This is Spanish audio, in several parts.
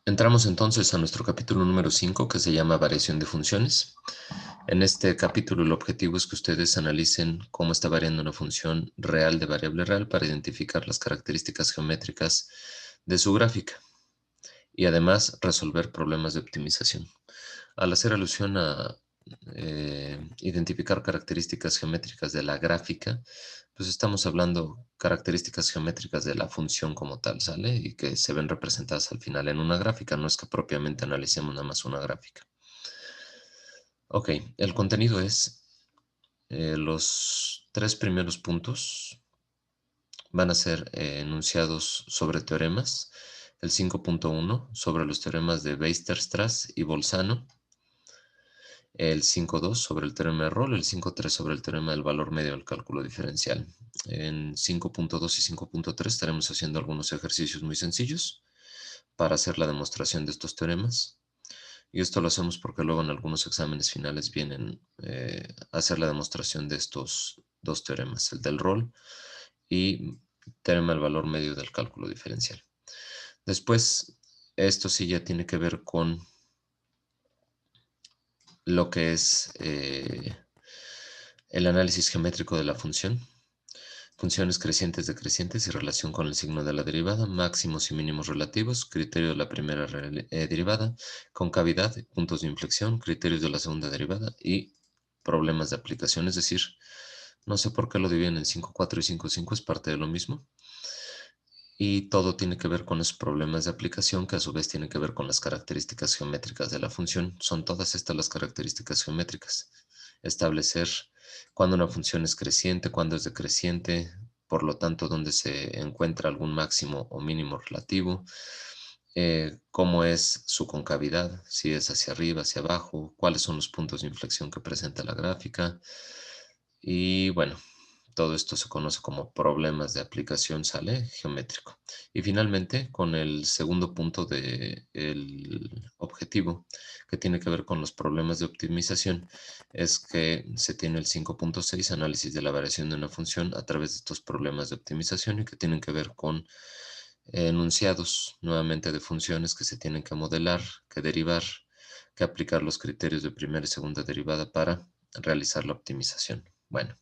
Entramos entonces a nuestro capítulo número 5, que se llama variación de funciones. En este capítulo el objetivo es que ustedes analicen cómo está variando una función real de variable real para identificar las características geométricas de su gráfica y además resolver problemas de optimización. Al hacer alusión a identificar características geométricas de la gráfica, pues estamos hablando características geométricas de la función como tal, ¿sale? Y que se ven representadas al final en una gráfica, no es que propiamente analicemos nada más una gráfica. Ok, el contenido es los tres primeros puntos van a ser enunciados sobre teoremas, el 5.1 sobre los teoremas de Weierstrass y Bolzano, el 5.2 sobre el teorema de Rolle, el 5.3 sobre el teorema del valor medio del cálculo diferencial. En 5.2 y 5.3 estaremos haciendo algunos ejercicios muy sencillos para hacer la demostración de estos teoremas. Y esto lo hacemos porque luego en algunos exámenes finales vienen a hacer la demostración de estos dos teoremas, el del Rolle y teorema del valor medio del cálculo diferencial. Después, esto sí ya tiene que ver con lo que es el análisis geométrico de la función, funciones crecientes decrecientes y relación con el signo de la derivada, máximos y mínimos relativos, criterio de la primera derivada, concavidad, puntos de inflexión, criterios de la segunda derivada y problemas de aplicación. Es decir, no sé por qué lo dividen en 5.4 y 5.5, es parte de lo mismo. Y todo tiene que ver con los problemas de aplicación que a su vez tienen que ver con las características geométricas de la función. Son todas estas las características geométricas. Establecer cuándo una función es creciente, cuándo es decreciente, por lo tanto, dónde se encuentra algún máximo o mínimo relativo, cómo es su concavidad, si es hacia arriba, hacia abajo, cuáles son los puntos de inflexión que presenta la gráfica. Y bueno, todo esto se conoce como problemas de aplicación, sale geométrico. Y finalmente, con el segundo punto del objetivo, que tiene que ver con los problemas de optimización, es que se tiene el 5.6, análisis de la variación de una función a través de estos problemas de optimización y que tienen que ver con enunciados nuevamente de funciones que se tienen que modelar, que derivar, que aplicar los criterios de primera y segunda derivada para realizar la optimización. Bueno.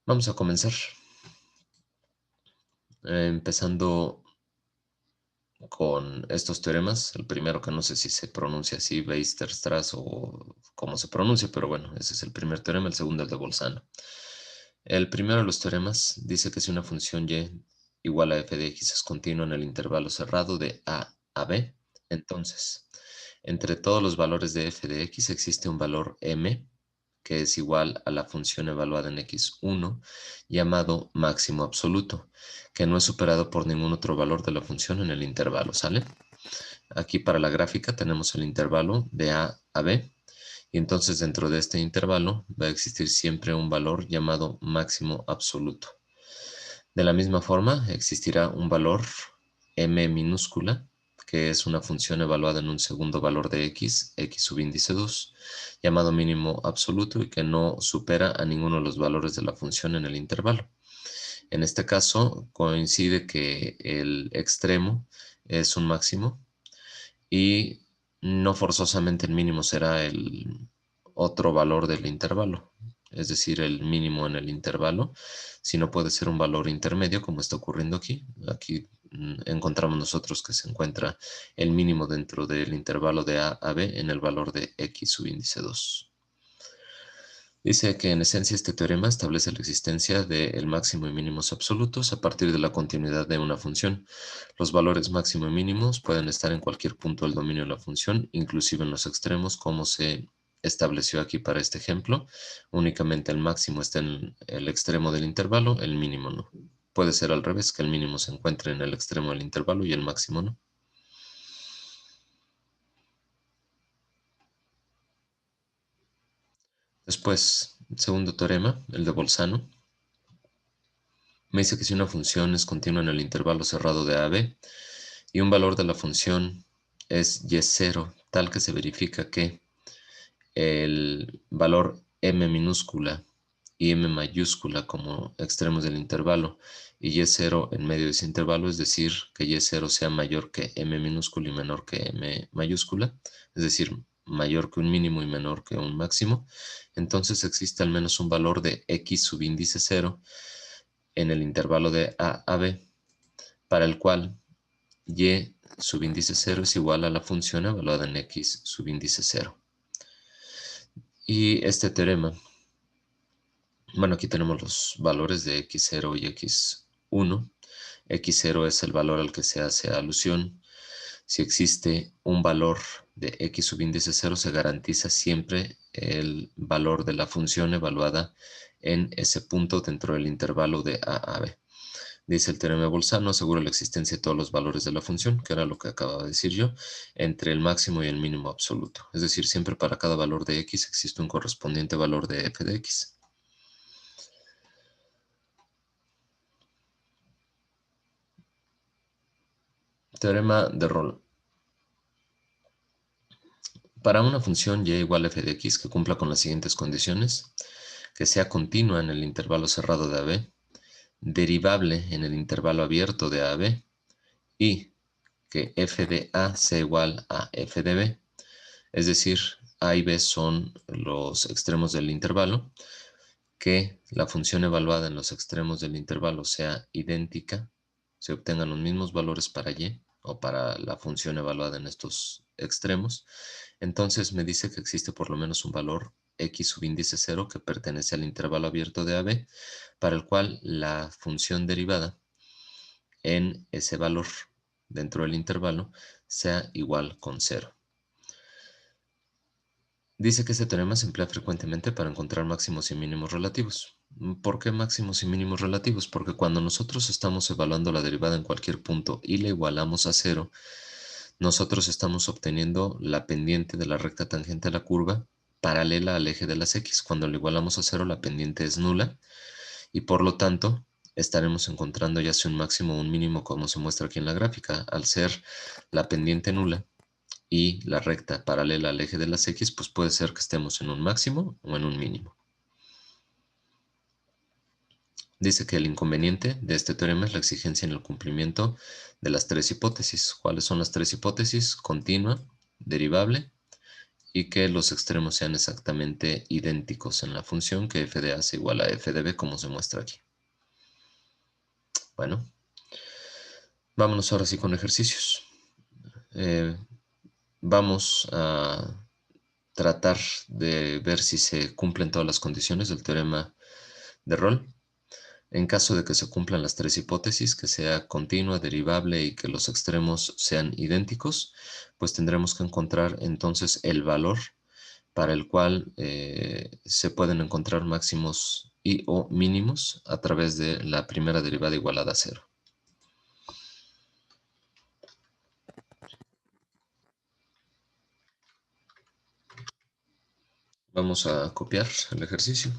Vamos a comenzar empezando con estos teoremas. El primero que no sé si se pronuncia así, Weierstrass o cómo se pronuncia, pero bueno, ese es el primer teorema, el segundo el de Bolzano. El primero de los teoremas dice que si una función y igual a f de x es continua en el intervalo cerrado de a b, entonces, entre todos los valores de f de x existe un valor m que es igual a la función evaluada en x1 llamado máximo absoluto, que no es superado por ningún otro valor de la función en el intervalo, ¿sale? Aquí para la gráfica tenemos el intervalo de a b y entonces dentro de este intervalo va a existir siempre un valor llamado máximo absoluto. De la misma forma, existirá un valor m minúscula, que es una función evaluada en un segundo valor de x subíndice 2, llamado mínimo absoluto y que no supera a ninguno de los valores de la función en el intervalo. En este caso, coincide que el extremo es un máximo y no forzosamente el mínimo será el otro valor del intervalo, es decir, el mínimo en el intervalo, sino puede ser un valor intermedio como está ocurriendo aquí. Aquí encontramos nosotros que se encuentra el mínimo dentro del intervalo de a b en el valor de x subíndice 2. Dice que en esencia este teorema establece la existencia del máximo y mínimos absolutos a partir de la continuidad de una función. Los valores máximo y mínimos pueden estar en cualquier punto del dominio de la función, inclusive en los extremos, como se estableció aquí para este ejemplo. Únicamente el máximo está en el extremo del intervalo, el mínimo no. Puede ser al revés, que el mínimo se encuentre en el extremo del intervalo y el máximo no. Después, segundo teorema, el de Bolzano. Me dice que si una función es continua en el intervalo cerrado de a b y un valor de la función es y0, tal que se verifica que el valor m minúscula y m mayúscula como extremos del intervalo y y0 en medio de ese intervalo, es decir, que y0 sea mayor que m minúscula y menor que m mayúscula, es decir, mayor que un mínimo y menor que un máximo, entonces existe al menos un valor de x subíndice 0 en el intervalo de a a b, para el cual y subíndice 0 es igual a la función evaluada en x subíndice 0. Y este teorema, bueno, aquí tenemos los valores de x0 y x1. X0 es el valor al que se hace alusión. Si existe un valor de x subíndice 0, se garantiza siempre el valor de la función evaluada en ese punto dentro del intervalo de a a b. Dice el teorema de Bolzano, asegura la existencia de todos los valores de la función, que era lo que acababa de decir yo, entre el máximo y el mínimo absoluto. Es decir, siempre para cada valor de x existe un correspondiente valor de f de x. Teorema de Rolle. Para una función y igual a f de x que cumpla con las siguientes condiciones, que sea continua en el intervalo cerrado de AB, derivable en el intervalo abierto de AB y que f de A sea igual a f de B, es decir, A y B son los extremos del intervalo, que la función evaluada en los extremos del intervalo sea idéntica, se obtengan los mismos valores para y o para la función evaluada en estos extremos, entonces me dice que existe por lo menos un valor x subíndice 0 que pertenece al intervalo abierto de AB, para el cual la función derivada en ese valor dentro del intervalo sea igual con 0. Dice que este teorema se emplea frecuentemente para encontrar máximos y mínimos relativos. ¿Por qué máximos y mínimos relativos? Porque cuando nosotros estamos evaluando la derivada en cualquier punto y la igualamos a 0, nosotros estamos obteniendo la pendiente de la recta tangente a la curva paralela al eje de las x. Cuando la igualamos a 0, la pendiente es nula y por lo tanto estaremos encontrando ya sea un máximo o un mínimo como se muestra aquí en la gráfica. Al ser la pendiente nula y la recta paralela al eje de las x, pues puede ser que estemos en un máximo o en un mínimo. Dice que el inconveniente de este teorema es la exigencia en el cumplimiento de las tres hipótesis. ¿Cuáles son las tres hipótesis? Continua, derivable y que los extremos sean exactamente idénticos en la función, que f de a es igual a f de b como se muestra aquí. Bueno, vámonos ahora sí con ejercicios. Vamos a tratar de ver si se cumplen todas las condiciones del teorema de Rolle. En caso de que se cumplan las tres hipótesis, que sea continua, derivable y que los extremos sean idénticos, pues tendremos que encontrar entonces el valor para el cual se pueden encontrar máximos y o mínimos a través de la primera derivada igualada a 0. Vamos a copiar el ejercicio.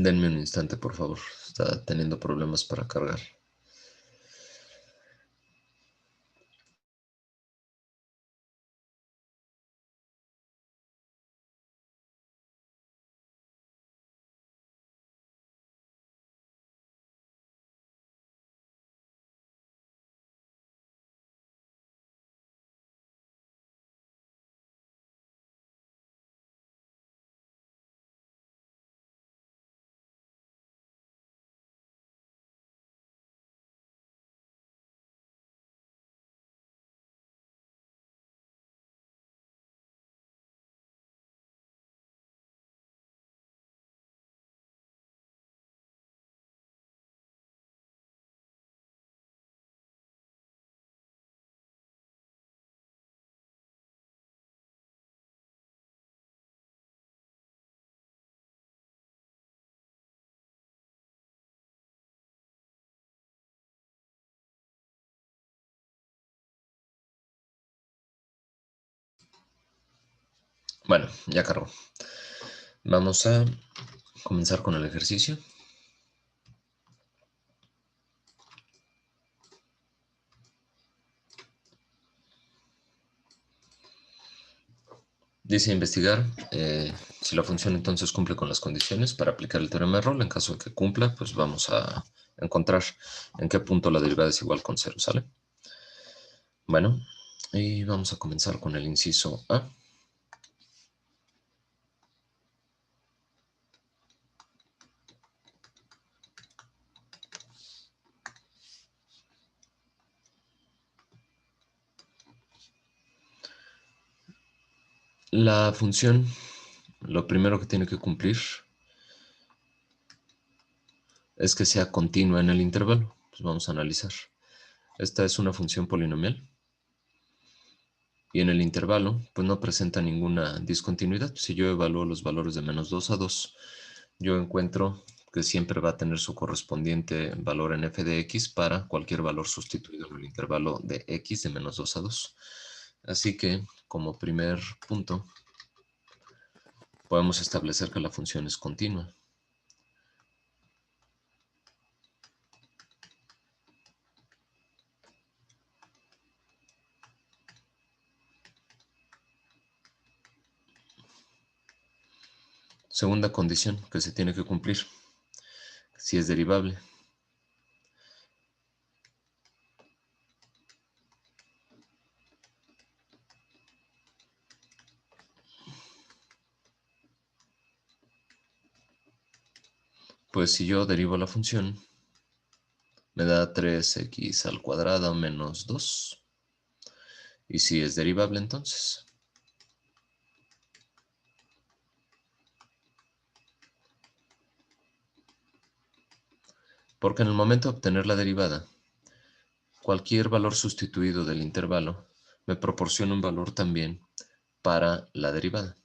Denme un instante, por favor. Está teniendo problemas para cargar. Bueno, ya cargó. Vamos a comenzar con el ejercicio. Dice investigar si la función entonces cumple con las condiciones para aplicar el teorema de Rolle. En caso de que cumpla, pues vamos a encontrar en qué punto la derivada es igual con cero, ¿sale? Bueno, y vamos a comenzar con el inciso A. La función, lo primero que tiene que cumplir es que sea continua en el intervalo. Pues vamos a analizar. Esta es una función polinomial y en el intervalo pues no presenta ninguna discontinuidad. Si yo evalúo los valores de -2 a 2, yo encuentro que siempre va a tener su correspondiente valor en f de x para cualquier valor sustituido en el intervalo de x de -2 a 2. Así que, como primer punto, podemos establecer que la función es continua. Segunda condición que se tiene que cumplir, si es derivable. Pues si yo derivo la función, me da 3x al cuadrado menos 2. Y si es derivable entonces. Porque en el momento de obtener la derivada, cualquier valor sustituido del intervalo me proporciona un valor también para la derivada.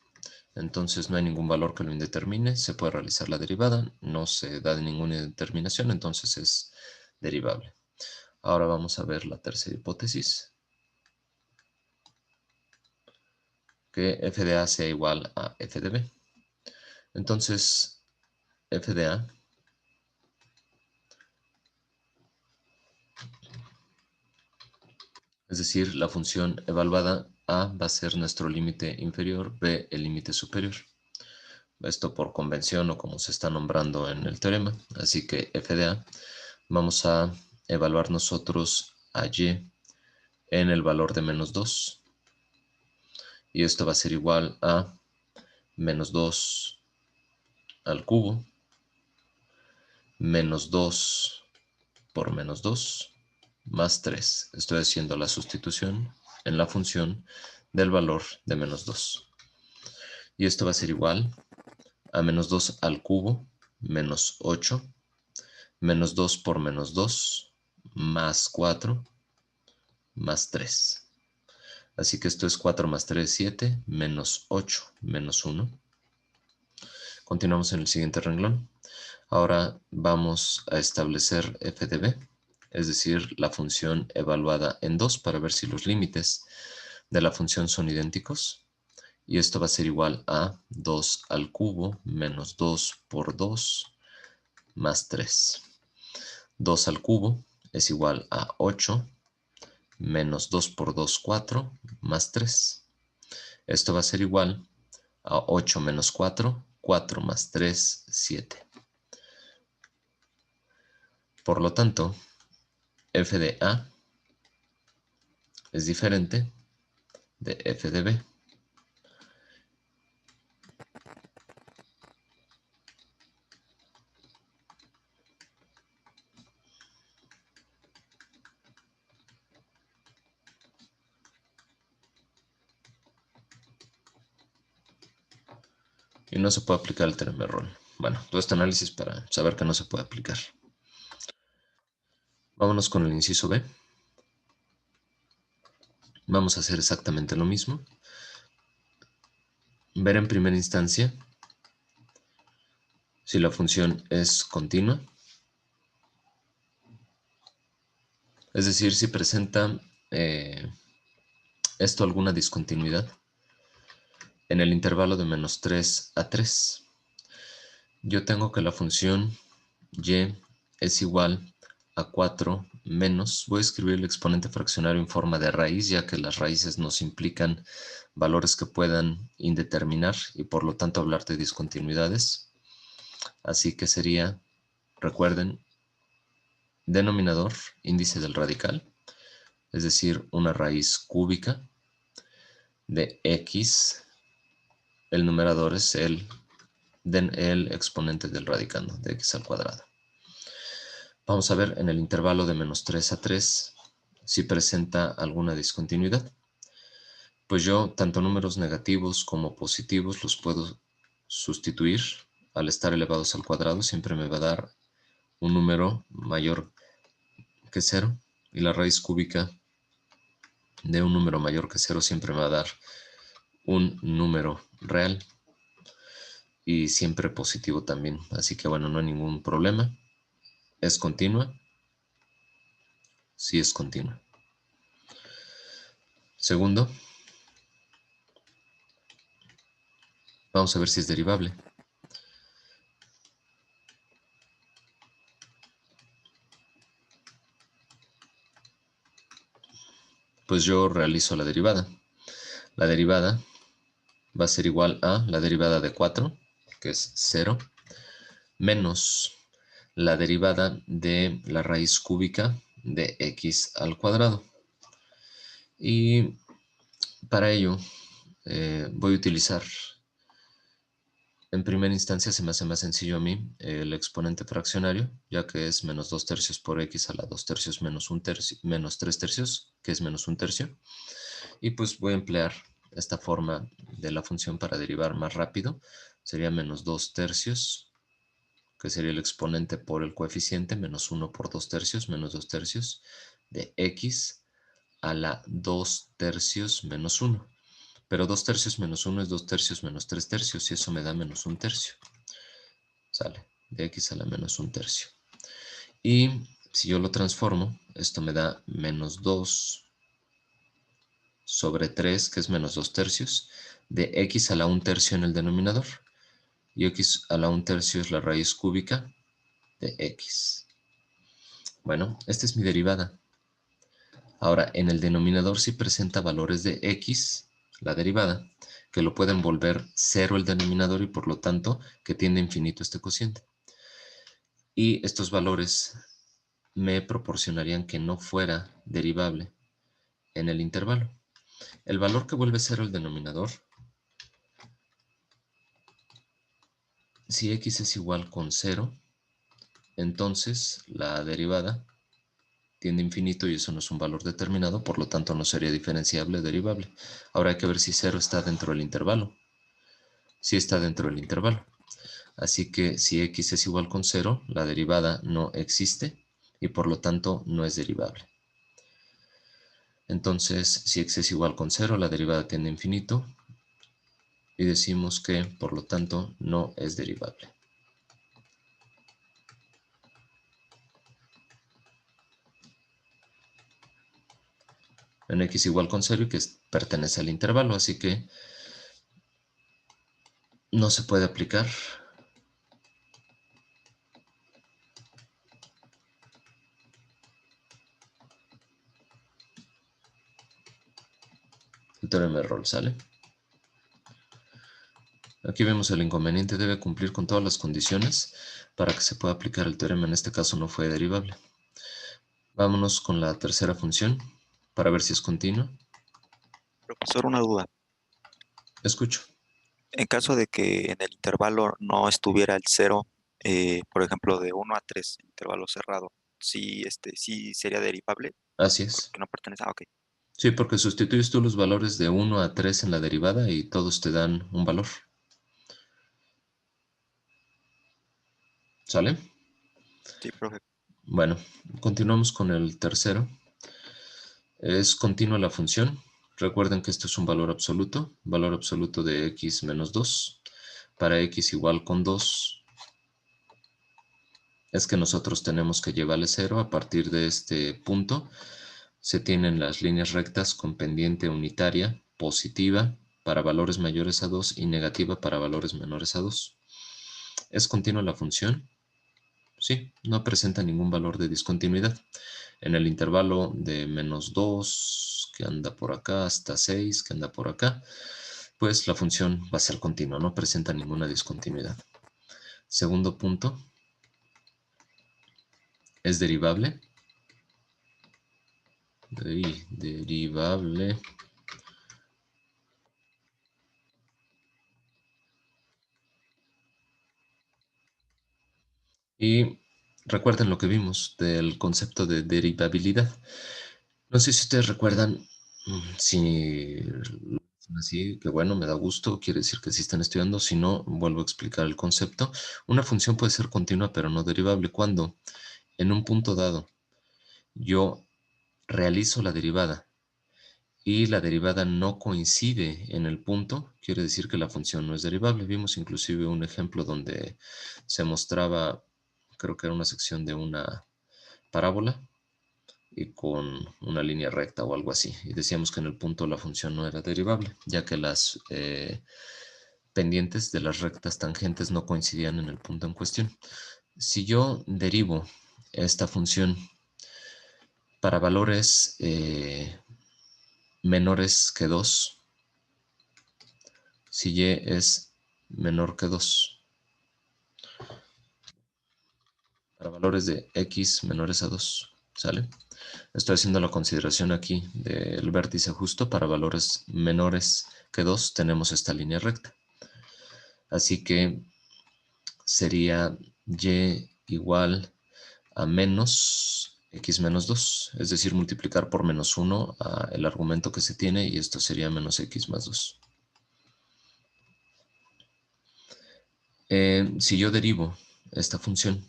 Entonces no hay ningún valor que lo indetermine, se puede realizar la derivada, no se da ninguna determinación, entonces es derivable. Ahora vamos a ver la tercera hipótesis, que f de a sea igual a f de b. Entonces, f de a es decir, la función evaluada a va a ser nuestro límite inferior, b el límite superior. Esto por convención o como se está nombrando en el teorema. Así que f de a vamos a evaluar nosotros a y en el valor de -2. Y esto va a ser igual a -2 al cubo, -2 por -2, más 3. Estoy haciendo la sustitución en la función del valor de -2. Y esto va a ser igual a -2 al cubo, menos 8, -2 por -2, más 4, más 3. Así que esto es 4 más 3, 7, menos 8, menos 1. Continuamos en el siguiente renglón. Ahora vamos a establecer f de b, es decir, la función evaluada en 2 para ver si los límites de la función son idénticos. Y esto va a ser igual a 2 al cubo menos 2 por 2 más 3. 2 al cubo es igual a 8 menos 2 por 2, 4 más 3. Esto va a ser igual a 8 menos 4, 4 más 3, 7. Por lo tanto, f de a es diferente de f de b. Y no se puede aplicar el teorema de Rolle. Bueno, todo este análisis para saber que no se puede aplicar. Vámonos con el inciso b. Vamos a hacer exactamente lo mismo. Ver en primera instancia si la función es continua. Es decir, si presenta esto alguna discontinuidad. en el intervalo de menos 3 a 3. Yo tengo que la función y es igual a 4 menos, voy a escribir el exponente fraccionario en forma de raíz, ya que las raíces nos implican valores que puedan indeterminar y por lo tanto hablar de discontinuidades. Así que sería, recuerden, denominador, índice del radical, es decir, una raíz cúbica de x, el numerador es el exponente del radicando, de x al cuadrado. Vamos a ver en el intervalo de menos 3 a 3 si presenta alguna discontinuidad. Pues yo tanto números negativos como positivos los puedo sustituir. Al estar elevados al cuadrado siempre me va a dar un número mayor que 0 y la raíz cúbica de un número mayor que 0 siempre me va a dar un número real y siempre positivo también. Así que bueno, no hay ningún problema. ¿Es continua? Sí es continua. Segundo, vamos a ver si es derivable. Pues yo realizo la derivada. La derivada va a ser igual a la derivada de 4, que es 0, menos la derivada de la raíz cúbica de x al cuadrado. Y para ello voy a utilizar, en primera instancia se me hace más sencillo a mí el exponente fraccionario, ya que es menos 2 tercios por x a la 2 tercios menos 1 tercio, menos 3 tercios, que es menos 1 tercio. Y pues voy a emplear esta forma de la función para derivar más rápido. Sería menos 2 tercios, que sería el exponente por el coeficiente, menos 1 por 2 tercios, menos 2 tercios, de x a la 2 tercios menos 1. Pero 2 tercios menos 1 es 2 tercios menos 3 tercios y eso me da menos 1 tercio. Sale, de x a la menos 1 tercio. Y si yo lo transformo, esto me da menos 2 sobre 3, que es menos 2 tercios, de x a la 1 tercio en el denominador. Y x a la 1 tercio es la raíz cúbica de x. Bueno, esta es mi derivada. Ahora, en el denominador sí presenta valores de x, la derivada, que lo pueden volver 0 el denominador y por lo tanto que tiende a infinito este cociente. Y estos valores me proporcionarían que no fuera derivable en el intervalo. El valor que vuelve 0 el denominador, si x es igual con 0, entonces la derivada tiende a infinito y eso no es un valor determinado, por lo tanto no sería diferenciable o derivable. Ahora hay que ver si 0 está dentro del intervalo. Sí está dentro del intervalo. Así que si x es igual con 0, la derivada no existe y por lo tanto no es derivable. Entonces, si x es igual con 0, la derivada tiende a infinito y decimos que, por lo tanto, no es derivable. En x igual con 0 y que pertenece al intervalo, así que no se puede aplicar. El teorema de Rolls, ¿sale? Aquí vemos el inconveniente, debe cumplir con todas las condiciones para que se pueda aplicar el teorema. En este caso no fue derivable. Vámonos con la tercera función para ver si es continua. Profesor, una duda. Escucho. En caso de que en el intervalo no estuviera el cero, por ejemplo, de 1 a 3, intervalo cerrado, sí, sí sería derivable Así es. porque no pertenece. Ah, ok. Sí, porque sustituyes tú los valores de 1 a 3 en la derivada y todos te dan un valor. ¿Sale? Sí, profe. Bueno, continuamos con el tercero. Es continua la función. Recuerden que esto es un valor absoluto de x menos 2. Para x igual con 2, es que nosotros tenemos que llevarle 0. A partir de este punto se tienen las líneas rectas con pendiente unitaria positiva para valores mayores a 2 y negativa para valores menores a 2. ¿Es continua la función? Sí, no presenta ningún valor de discontinuidad. En el intervalo de -2, que anda por acá, hasta 6, que anda por acá, pues la función va a ser continua, no presenta ninguna discontinuidad. Segundo punto, ¿es derivable? Derivable. Y recuerden lo que vimos del concepto de derivabilidad. No sé si ustedes recuerdan, si lo hacen así, que bueno, me da gusto, quiere decir que sí están estudiando. Si no, vuelvo a explicar el concepto. Una función puede ser continua pero no derivable cuando en un punto dado yo realizo la derivada y la derivada no coincide en el punto, quiere decir que la función no es derivable. Vimos inclusive un ejemplo donde se mostraba, creo que era una sección de una parábola y con una línea recta o algo así. Y decíamos que en el punto la función no era derivable, ya que las pendientes de las rectas tangentes no coincidían en el punto en cuestión. Si yo derivo esta función para valores menores que 2, si y es menor que 2, para valores de x menores a 2, ¿sale? Estoy haciendo la consideración aquí del vértice justo. Para valores menores que 2 tenemos esta línea recta. Así que sería y igual a menos x menos 2, es decir, multiplicar por -1 el argumento que se tiene, y esto sería menos x más 2. Si yo derivo esta función,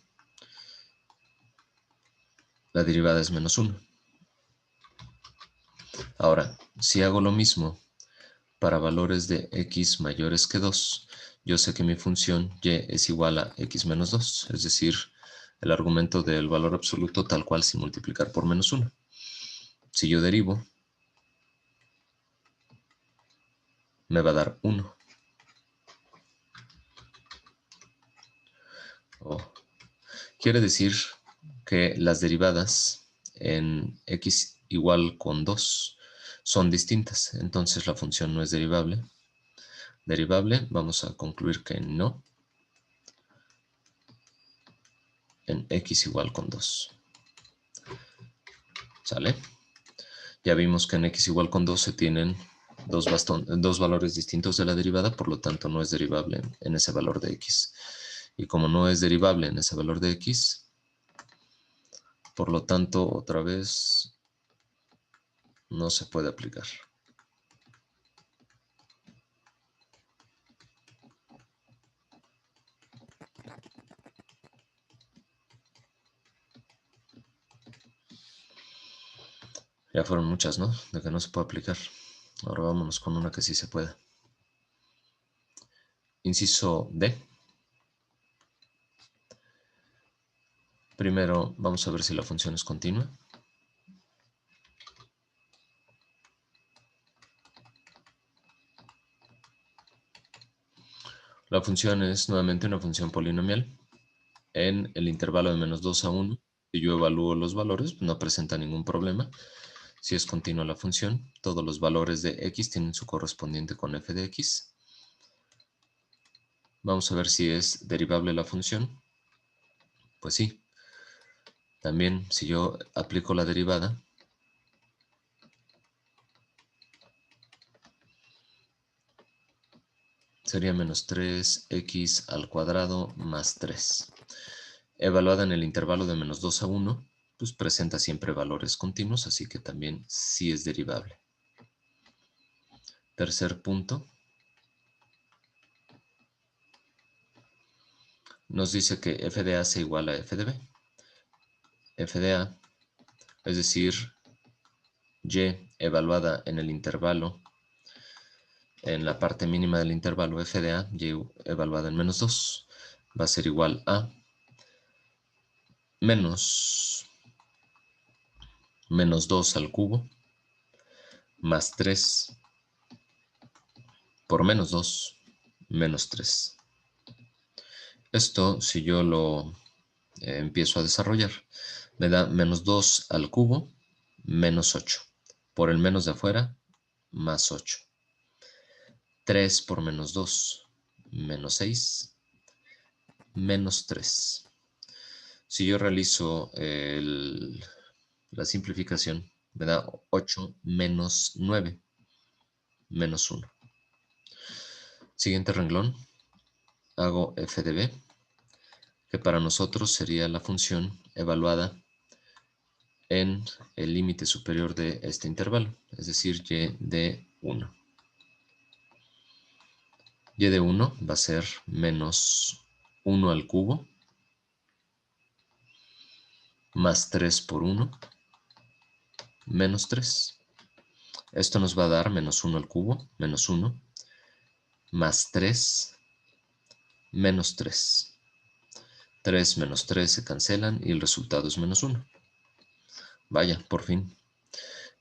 la derivada es -1. Ahora, si hago lo mismo para valores de x mayores que 2, yo sé que mi función y es igual a x menos 2, es decir, el argumento del valor absoluto tal cual sin multiplicar por -1. Si yo derivo, me va a dar 1. Quiere decir que las derivadas en x igual con 2 son distintas, entonces la función no es derivable. Derivable, vamos a concluir que no, en x igual con 2. ¿Sale? Ya vimos que en x igual con 2 se tienen dos valores distintos de la derivada, por lo tanto no es derivable en ese valor de x. Y como no es derivable en ese valor de x, por lo tanto, otra vez, no se puede aplicar. Ya fueron muchas, ¿no? De que no se puede aplicar. Ahora vámonos con una que sí se pueda. Inciso D. Primero vamos a ver si la función es continua. La función es nuevamente una función polinomial en el intervalo de -2 a 1. Si yo evalúo los valores, no presenta ningún problema. Si es continua la función, todos los valores de x tienen su correspondiente con f de x. Vamos a ver si es derivable la función. Pues sí. También, si yo aplico la derivada, sería -3x al cuadrado más 3. Evaluada en el intervalo de -2 a 1, pues presenta siempre valores continuos, así que también sí es derivable. Tercer punto. Nos dice que f de a se iguala a f de b. F de a, es decir, y evaluada en el intervalo, en la parte mínima del intervalo f de a, y evaluada en -2, va a ser igual a menos -2 al cubo más 3 por menos 2, menos 3. Esto, si yo lo empiezo a desarrollar, me da menos 2 al cubo, menos 8. Por el menos de afuera, más 8. 3 por menos 2, menos 6, menos 3. Si yo realizo la simplificación, me da 8 menos 9, menos 1. Siguiente renglón, hago f de b, que para nosotros sería la función evaluada en el límite superior de este intervalo, es decir, y de 1. Y de 1 va a ser menos 1 al cubo, más 3 por 1, menos 3. Esto nos va a dar menos 1 al cubo, menos 1, más 3, menos 3. 3 menos 3 se cancelan y el resultado es menos 1. Vaya, por fin.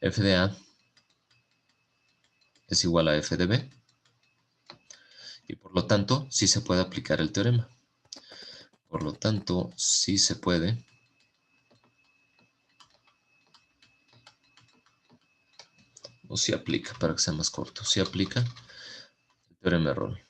F de A es igual a F de B. Y por lo tanto, sí se puede aplicar el teorema. Por lo tanto, sí se puede o sí aplica, para que sea más corto, sí aplica el teorema de Rolle.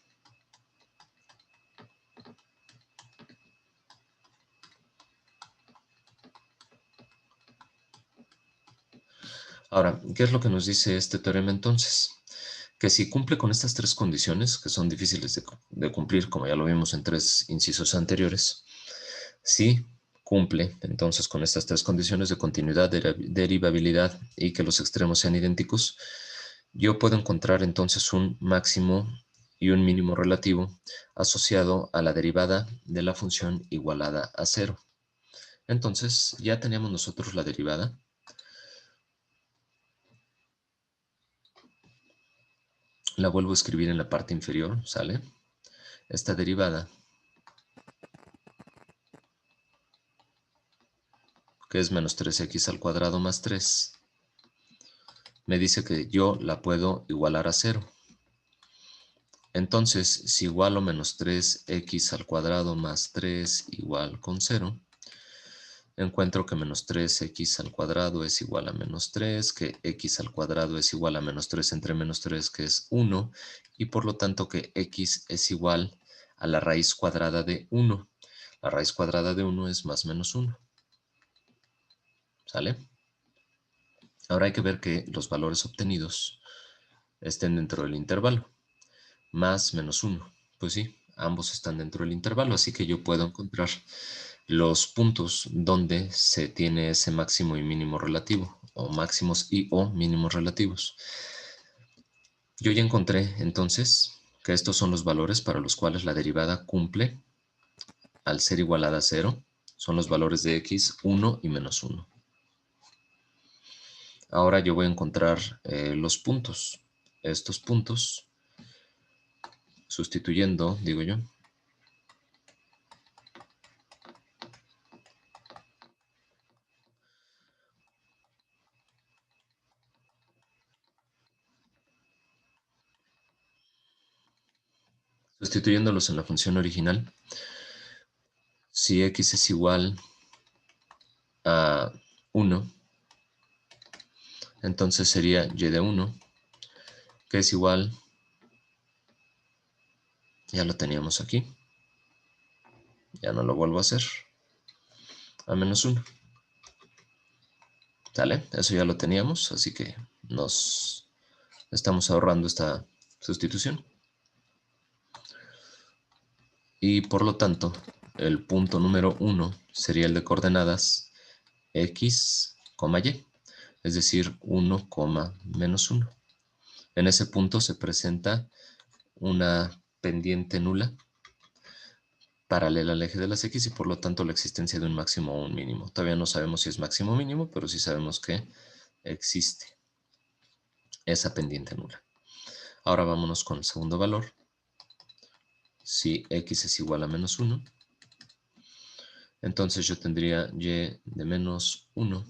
Ahora, ¿qué es lo que nos dice este teorema entonces? Que si cumple con estas tres condiciones, que son difíciles de cumplir, como ya lo vimos en 3 incisos anteriores, si cumple entonces con estas tres condiciones de continuidad, derivabilidad y que los extremos sean idénticos, yo puedo encontrar entonces un máximo y un mínimo relativo asociado a la derivada de la función igualada a 0. Entonces ya teníamos nosotros la derivada. La vuelvo a escribir en la parte inferior, ¿sale? Esta derivada, que es menos 3x al cuadrado más 3, me dice que yo la puedo igualar a 0. Entonces, si igualo menos 3x al cuadrado más 3 igual con 0, encuentro que menos 3x al cuadrado es igual a menos 3, que x al cuadrado es igual a menos 3 entre menos 3, que es 1, y por lo tanto que x es igual a la raíz cuadrada de 1. La raíz cuadrada de 1 es más menos 1. ¿Sale? Ahora hay que ver que los valores obtenidos estén dentro del intervalo. Más menos 1. Pues sí, ambos están dentro del intervalo, así que yo puedo encontrar los puntos donde se tiene ese máximo y mínimo relativo, o máximos y o mínimos relativos. Yo ya encontré entonces que estos son los valores para los cuales la derivada cumple al ser igualada a 0. Son los valores de x, 1 y menos 1. Ahora yo voy a encontrar los puntos. Estos puntos, sustituyendo, digo yo, sustituyéndolos en la función original, si x es igual a 1, entonces sería y de 1, que es igual, ya lo teníamos aquí, ya no lo vuelvo a hacer, a menos 1. ¿Sale? Eso ya lo teníamos, así que nos estamos ahorrando esta sustitución. Y por lo tanto, el punto número 1 sería el de coordenadas x, y, es decir, 1, menos 1. En ese punto se presenta una pendiente nula paralela al eje de las x y por lo tanto la existencia de un máximo o un mínimo. Todavía no sabemos si es máximo o mínimo, pero sí sabemos que existe esa pendiente nula. Ahora vámonos con el segundo valor. Si x es igual a menos 1, entonces yo tendría y de menos 1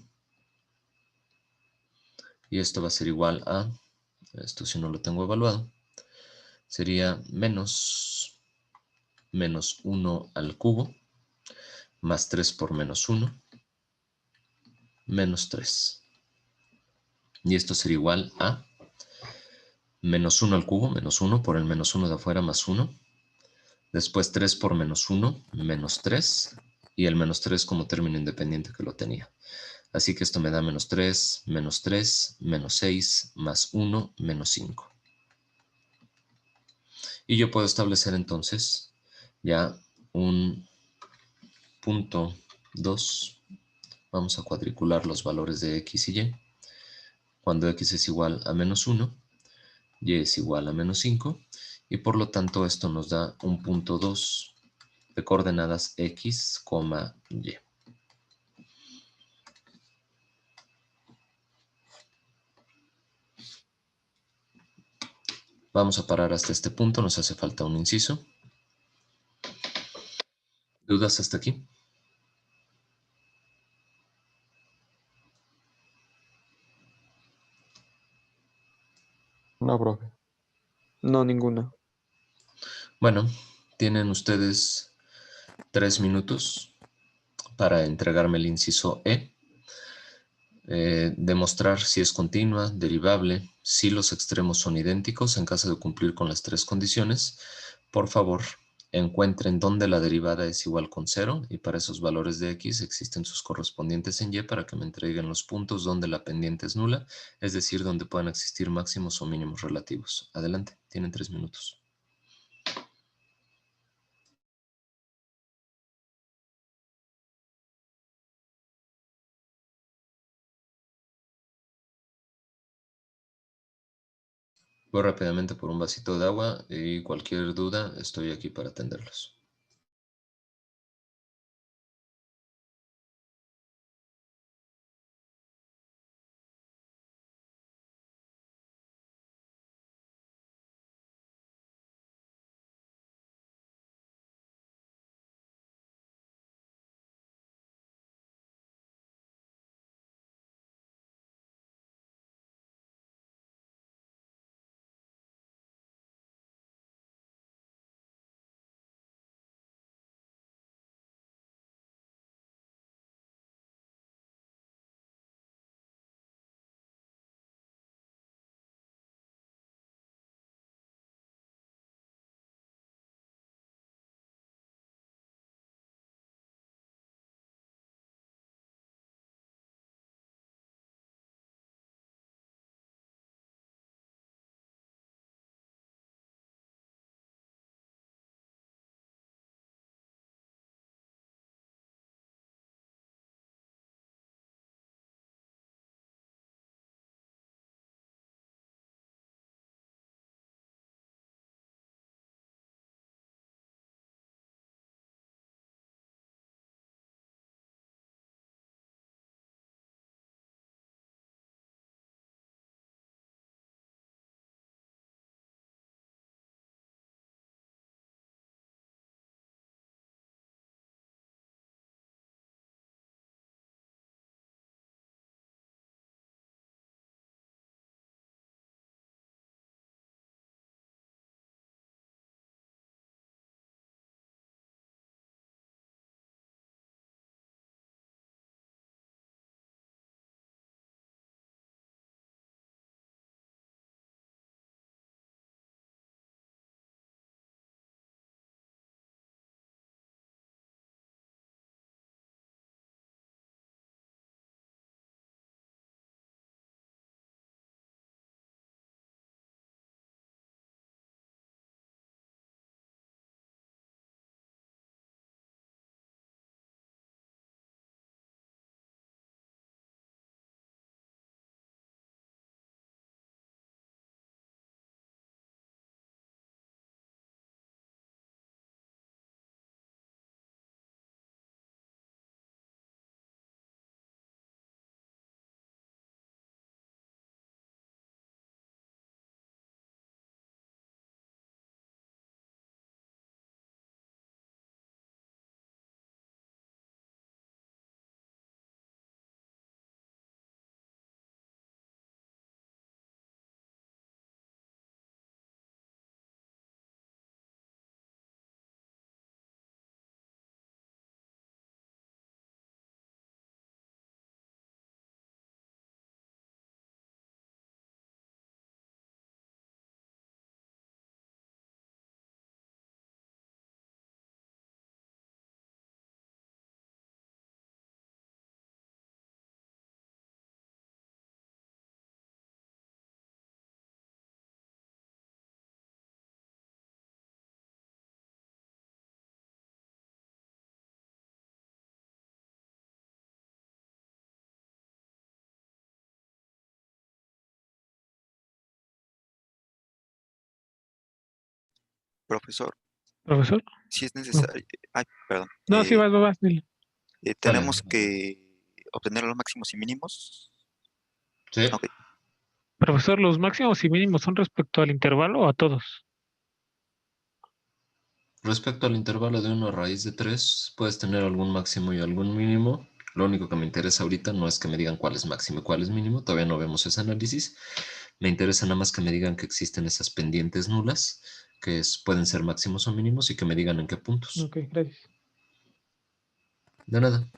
y esto va a ser igual a, esto si no lo tengo evaluado, sería menos 1 al cubo más 3 por menos 1 menos 3. Y esto sería igual a menos 1 al cubo, menos 1 por el menos 1 de afuera más 1. Después 3 por menos 1, menos 3. Y el menos 3 como término independiente que lo tenía. Así que esto me da menos 3, menos 6, más 1, menos 5. Y yo puedo establecer entonces ya un punto 2. Vamos a cuadricular los valores de x y y. Cuando x es igual a menos 1, y es igual a menos 5. Y por lo tanto esto nos da un punto 2 de coordenadas x, y. Vamos a parar hasta este punto, nos hace falta un inciso. ¿Dudas hasta aquí? No, profe. No, ninguna. Bueno, tienen ustedes 3 minutos para entregarme el inciso E. Demostrar si es continua, derivable, si los extremos son idénticos en caso de cumplir con las 3 condiciones. Por favor, encuentren dónde la derivada es igual con 0 y para esos valores de x existen sus correspondientes en y para que me entreguen los puntos donde la pendiente es nula, es decir, donde puedan existir máximos o mínimos relativos. Adelante, tienen 3 minutos. Voy rápidamente por un vasito de agua y cualquier duda estoy aquí para atenderlos. Profesor, Profesor. si es No, necesario, ay, perdón, no, sí, vas, dile. Dale. tenemos que obtener los máximos y mínimos. Sí. Ok, Profesor, ¿los máximos y mínimos son respecto al intervalo o a todos? Respecto al intervalo de 1 raíz de 3, puedes tener algún máximo y algún mínimo. Lo único que me interesa ahorita no es que me digan cuál es máximo y cuál es mínimo, todavía no vemos ese análisis. Me interesa nada más que me digan que existen esas pendientes nulas, pueden ser máximos o mínimos y que me digan en qué puntos. Ok, gracias. De nada.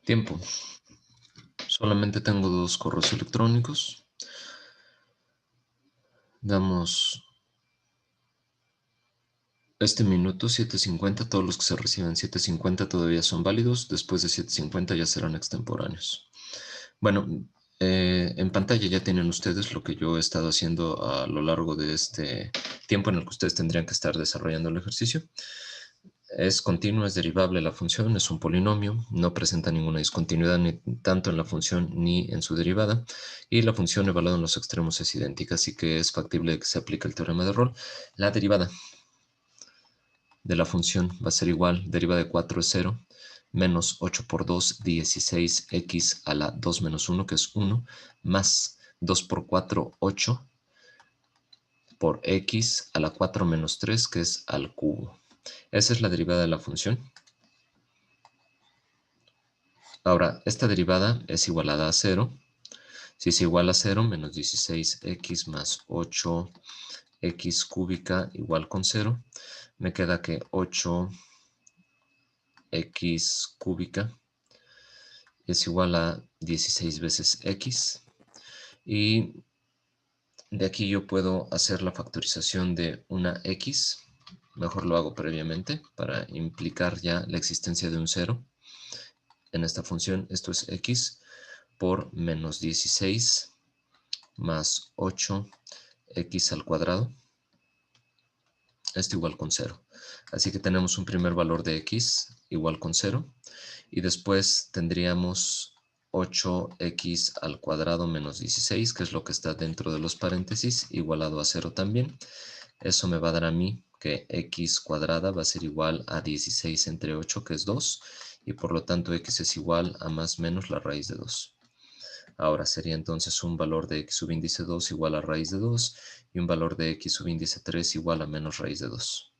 Tiempo. Solamente tengo 2 correos electrónicos. Damos este minuto 7:50. Todos los que se reciban 7:50 todavía son válidos. Después de 7:50 ya serán extemporáneos. Bueno, en pantalla ya tienen ustedes lo que yo he estado haciendo a lo largo de este tiempo en el que ustedes tendrían que estar desarrollando el ejercicio. Es continua, es derivable la función, es un polinomio, no presenta ninguna discontinuidad ni tanto en la función ni en su derivada, y la función evaluada en los extremos es idéntica, así que es factible que se aplique el teorema de Rolle. La derivada de la función va a ser igual, deriva de 4 es 0, menos 8 por 2, 16x a la 2 menos 1, que es 1, más 2 por 4, 8, por x a la 4 menos 3, que es al cubo. Esa es la derivada de la función. Ahora, esta derivada es igualada a 0. Si es igual a 0, menos 16x más 8x cúbica igual con 0, me queda que 8x cúbica es igual a 16 veces x. Y de aquí yo puedo hacer la factorización de una x. Mejor lo hago previamente para implicar ya la existencia de un 0. En esta función esto es x por menos 16 más 8x al cuadrado. Esto igual con 0. Así que tenemos un primer valor de x igual con 0. Y después tendríamos 8x al cuadrado menos 16, que es lo que está dentro de los paréntesis, igualado a 0 también. Eso me va a dar a mí que x cuadrada va a ser igual a 16 entre 8, que es 2. Y por lo tanto x es igual a más menos la raíz de 2. Ahora sería entonces un valor de x subíndice 2 igual a raíz de 2 y un valor de x subíndice 3 igual a menos raíz de 2.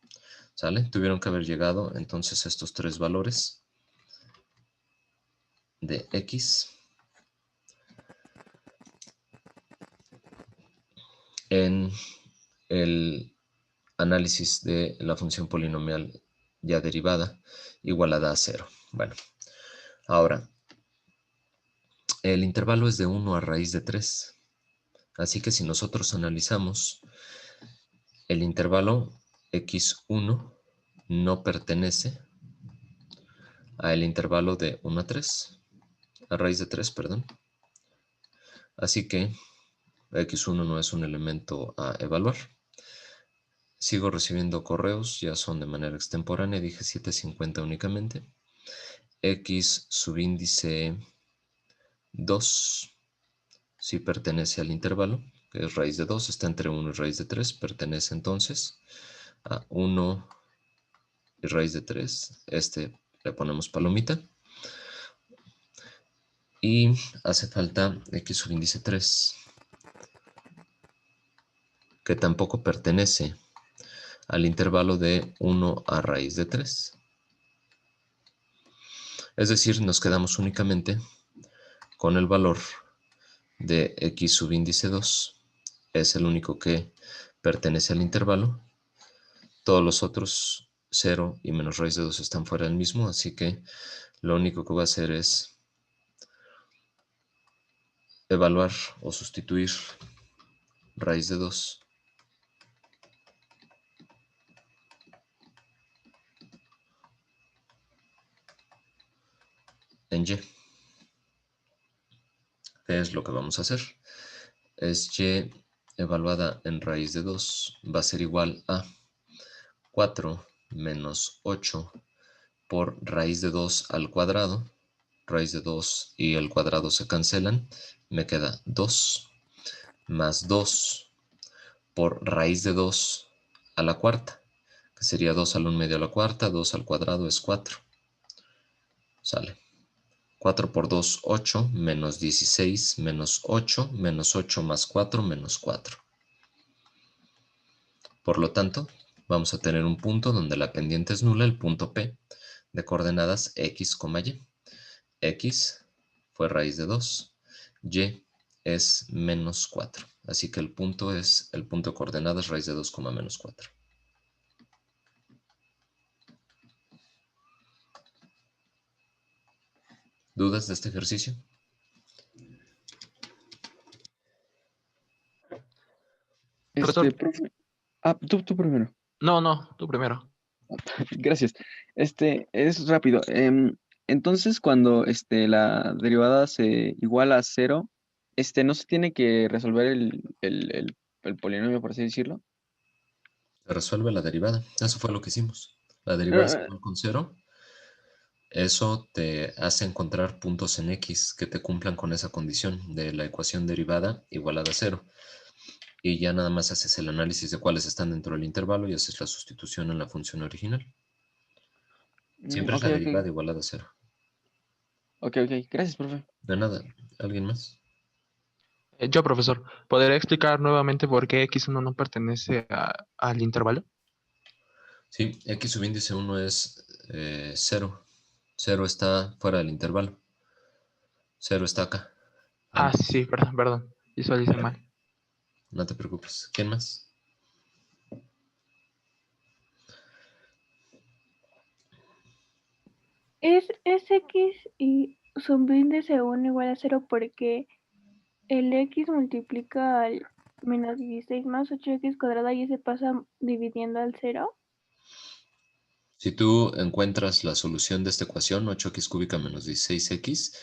¿Sale? Tuvieron que haber llegado entonces estos tres valores de x en el análisis de la función polinomial ya derivada igualada a 0. Bueno, ahora el intervalo es de 1 a raíz de 3. Así que si nosotros analizamos el intervalo x1 no pertenece al intervalo de 1 a 3, a raíz de 3, perdón. Así que x1 no es un elemento a evaluar. Sigo recibiendo correos, ya son de manera extemporánea, dije 750 únicamente. X subíndice 2 sí pertenece al intervalo, que es raíz de 2, está entre 1 y raíz de 3, pertenece entonces a 1 y raíz de 3. Este le ponemos palomita. Y hace falta x subíndice 3, que tampoco pertenece al intervalo de 1 a raíz de 3. Es decir, nos quedamos únicamente con el valor de x subíndice 2. Es el único que pertenece al intervalo. Todos los otros 0 y menos raíz de 2 están fuera del mismo, así que lo único que voy a hacer es evaluar o sustituir raíz de 2 en y. ¿Qué es lo que vamos a hacer? Es y evaluada en raíz de 2 va a ser igual a 4 menos 8 por raíz de 2 al cuadrado. Raíz de 2 y el cuadrado se cancelan. Me queda 2 más 2 por raíz de 2 a la cuarta, que sería 2 al 1 medio a la cuarta, 2 al cuadrado es 4. Sale. 4 por 2, 8, menos 16, menos 8 más 4, menos 4. Por lo tanto, vamos a tener un punto donde la pendiente es nula, el punto P, de coordenadas x, y. X fue raíz de 2, y es menos 4. Así que el punto es el punto de coordenadas raíz de 2, menos 4. ¿Dudas de este ejercicio? Profesor, Profe. Tú primero. no, tú primero. Gracias. Es rápido. Entonces, cuando la derivada se iguala a 0, no se tiene que resolver el polinomio, por así decirlo. Se resuelve la derivada. Eso fue lo que hicimos. La derivada es Ah, igual con 0. Eso te hace encontrar puntos en x que te cumplan con esa condición de la ecuación derivada igualada a 0. Y ya nada más haces el análisis de cuáles están dentro del intervalo y haces la sustitución en la función original. Siempre es ok, la ok. derivada igualada a 0. Ok, gracias, profe. De nada. ¿Alguien más? Yo, profesor, ¿podría explicar nuevamente por qué X1 no pertenece al intervalo? Sí, X subíndice 1 es 0. 0 está fuera del intervalo. 0 está acá. Ah, Antes. sí, perdón. Visualicé mal. No te preocupes. ¿Quién más? Es X y subíndice 1 igual a 0 porque el X multiplica al menos 16 más 8X cuadrada y se pasa dividiendo al 0. Si tú encuentras la solución de esta ecuación, 8x cúbica menos 16x,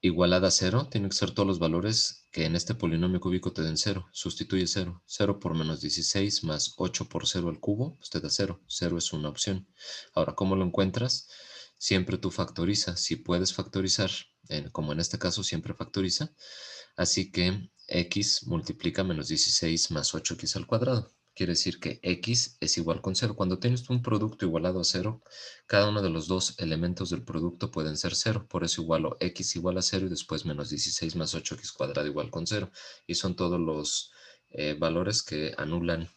igualada a 0, tienen que ser todos los valores que en este polinomio cúbico te den 0. Sustituye 0. 0 por menos 16 más 8 por 0 al cubo, pues te da 0. 0 es una opción. Ahora, ¿cómo lo encuentras? Siempre tú factoriza. Si puedes factorizar, como en este caso siempre factoriza, así que x multiplica menos 16 más 8x al cuadrado. Quiere decir que x es igual con 0. Cuando tienes un producto igualado a 0, cada uno de los dos elementos del producto pueden ser 0. Por eso igualo x igual a 0 y después menos 16 más 8x cuadrado igual con 0. Y son todos los valores que anulan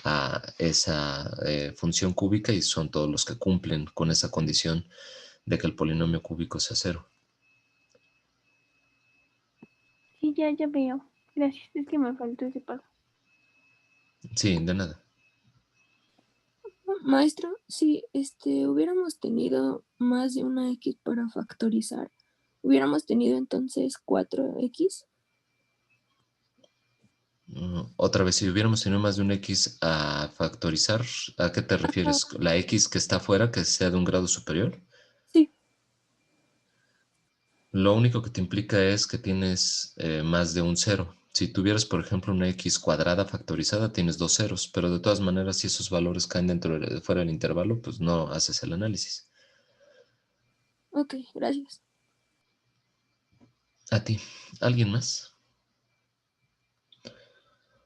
a esa función cúbica y son todos los que cumplen con esa condición de que el polinomio cúbico sea 0. Sí, ya veo. Gracias, es que me faltó ese paso. Sí, de nada. Maestro, si hubiéramos tenido más de una X para factorizar, hubiéramos tenido entonces 4X. Otra vez, si hubiéramos tenido más de un x a factorizar, ¿a qué te refieres? ¿La x que está afuera, que sea de un grado superior? Sí. Lo único que te implica es que tienes más de un cero. Si tuvieras, por ejemplo, una x cuadrada factorizada, tienes dos ceros, pero de todas maneras, si esos valores caen fuera del intervalo, pues no haces el análisis. Ok, gracias. A ti, ¿alguien más?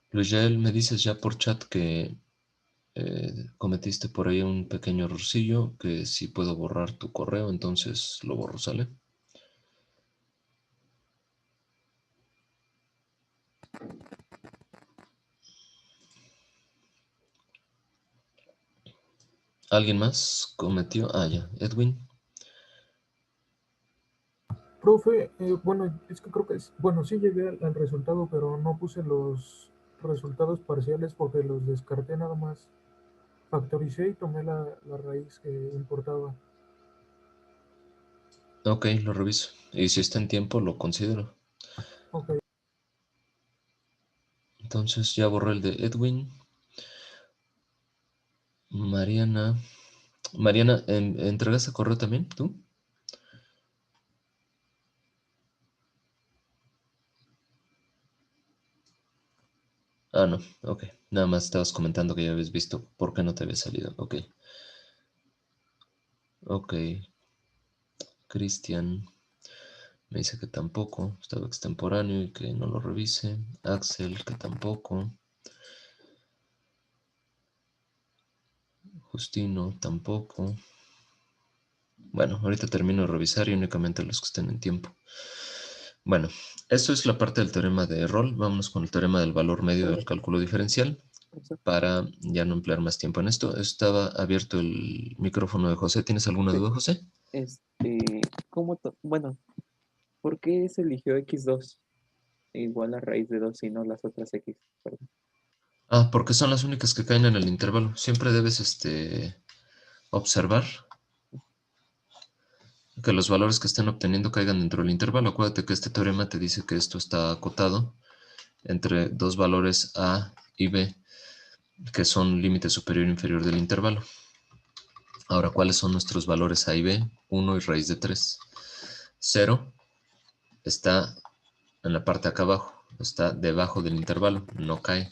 Luis Yael, me dices ya por chat que cometiste por ahí un pequeño errorcillo, que si puedo borrar tu correo, entonces lo borro, ¿sale? ¿Alguien más cometió? Ah, ya, Edwin. Profe, bueno, es que creo que bueno, sí llegué al resultado, pero no puse los resultados parciales porque los descarté nada más. Factoricé y tomé la raíz que importaba. Ok, lo reviso. Y si está en tiempo, lo considero. Ok. Entonces ya borré el de Edwin. Mariana. Mariana, ¿entregaste correo también tú? Ah, no, ok. Nada más estabas comentando que ya habías visto por qué no te había salido. Ok. Ok. Cristian me dice que tampoco. Estaba extemporáneo y que no lo revise. Axel, que tampoco. Justino, tampoco. Bueno, ahorita termino de revisar y únicamente los que estén en tiempo. Bueno, esto es la parte del teorema de Rolle. Vámonos con el teorema del valor medio del cálculo diferencial para ya no emplear más tiempo en esto. Estaba abierto el micrófono de José. ¿Tienes alguna duda, José? Bueno, ¿por qué se eligió x2 igual a raíz de 2 y no las otras x? Perdón. Ah, porque son las únicas que caen en el intervalo. Siempre debes observar que los valores que estén obteniendo caigan dentro del intervalo. Acuérdate que este teorema te dice que esto está acotado entre dos valores A y B, que son límite superior e inferior del intervalo. Ahora, ¿cuáles son nuestros valores A y B? 1 y raíz de 3. 0 está en la parte de acá abajo, está debajo del intervalo, no cae.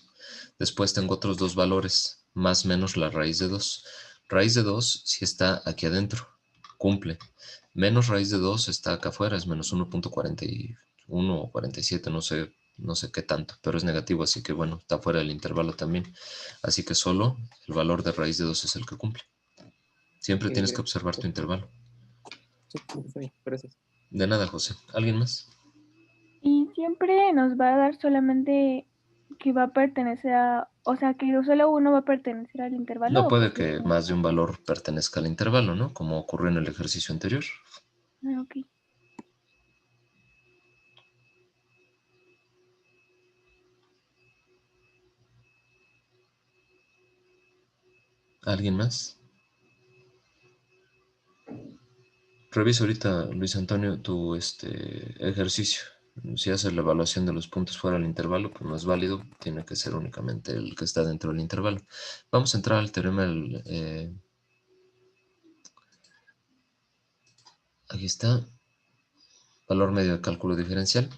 Después tengo otros dos valores, más menos la raíz de 2. Raíz de 2 sí está aquí adentro, cumple. Menos raíz de 2 está acá afuera, es menos 1.41 o 47, no sé qué tanto, pero es negativo, así que bueno, está fuera del intervalo también. Así que solo el valor de raíz de 2 es el que cumple. Siempre tienes que observar tu intervalo. Sí, está bien, gracias. De nada, José. ¿Alguien más? Y siempre nos va a dar solamente que va a pertenecer a, o sea, que solo uno va a pertenecer al intervalo No o puede puede que ser. más de un valor pertenezca al intervalo, ¿no? Como ocurrió en el ejercicio anterior. Ah, ok. ¿Alguien más? Revisa ahorita, Luis Antonio, tu ejercicio. Si haces la evaluación de los puntos fuera del intervalo, pues no es válido, tiene que ser únicamente el que está dentro del intervalo. Vamos a entrar al teorema aquí está, valor medio de cálculo diferencial.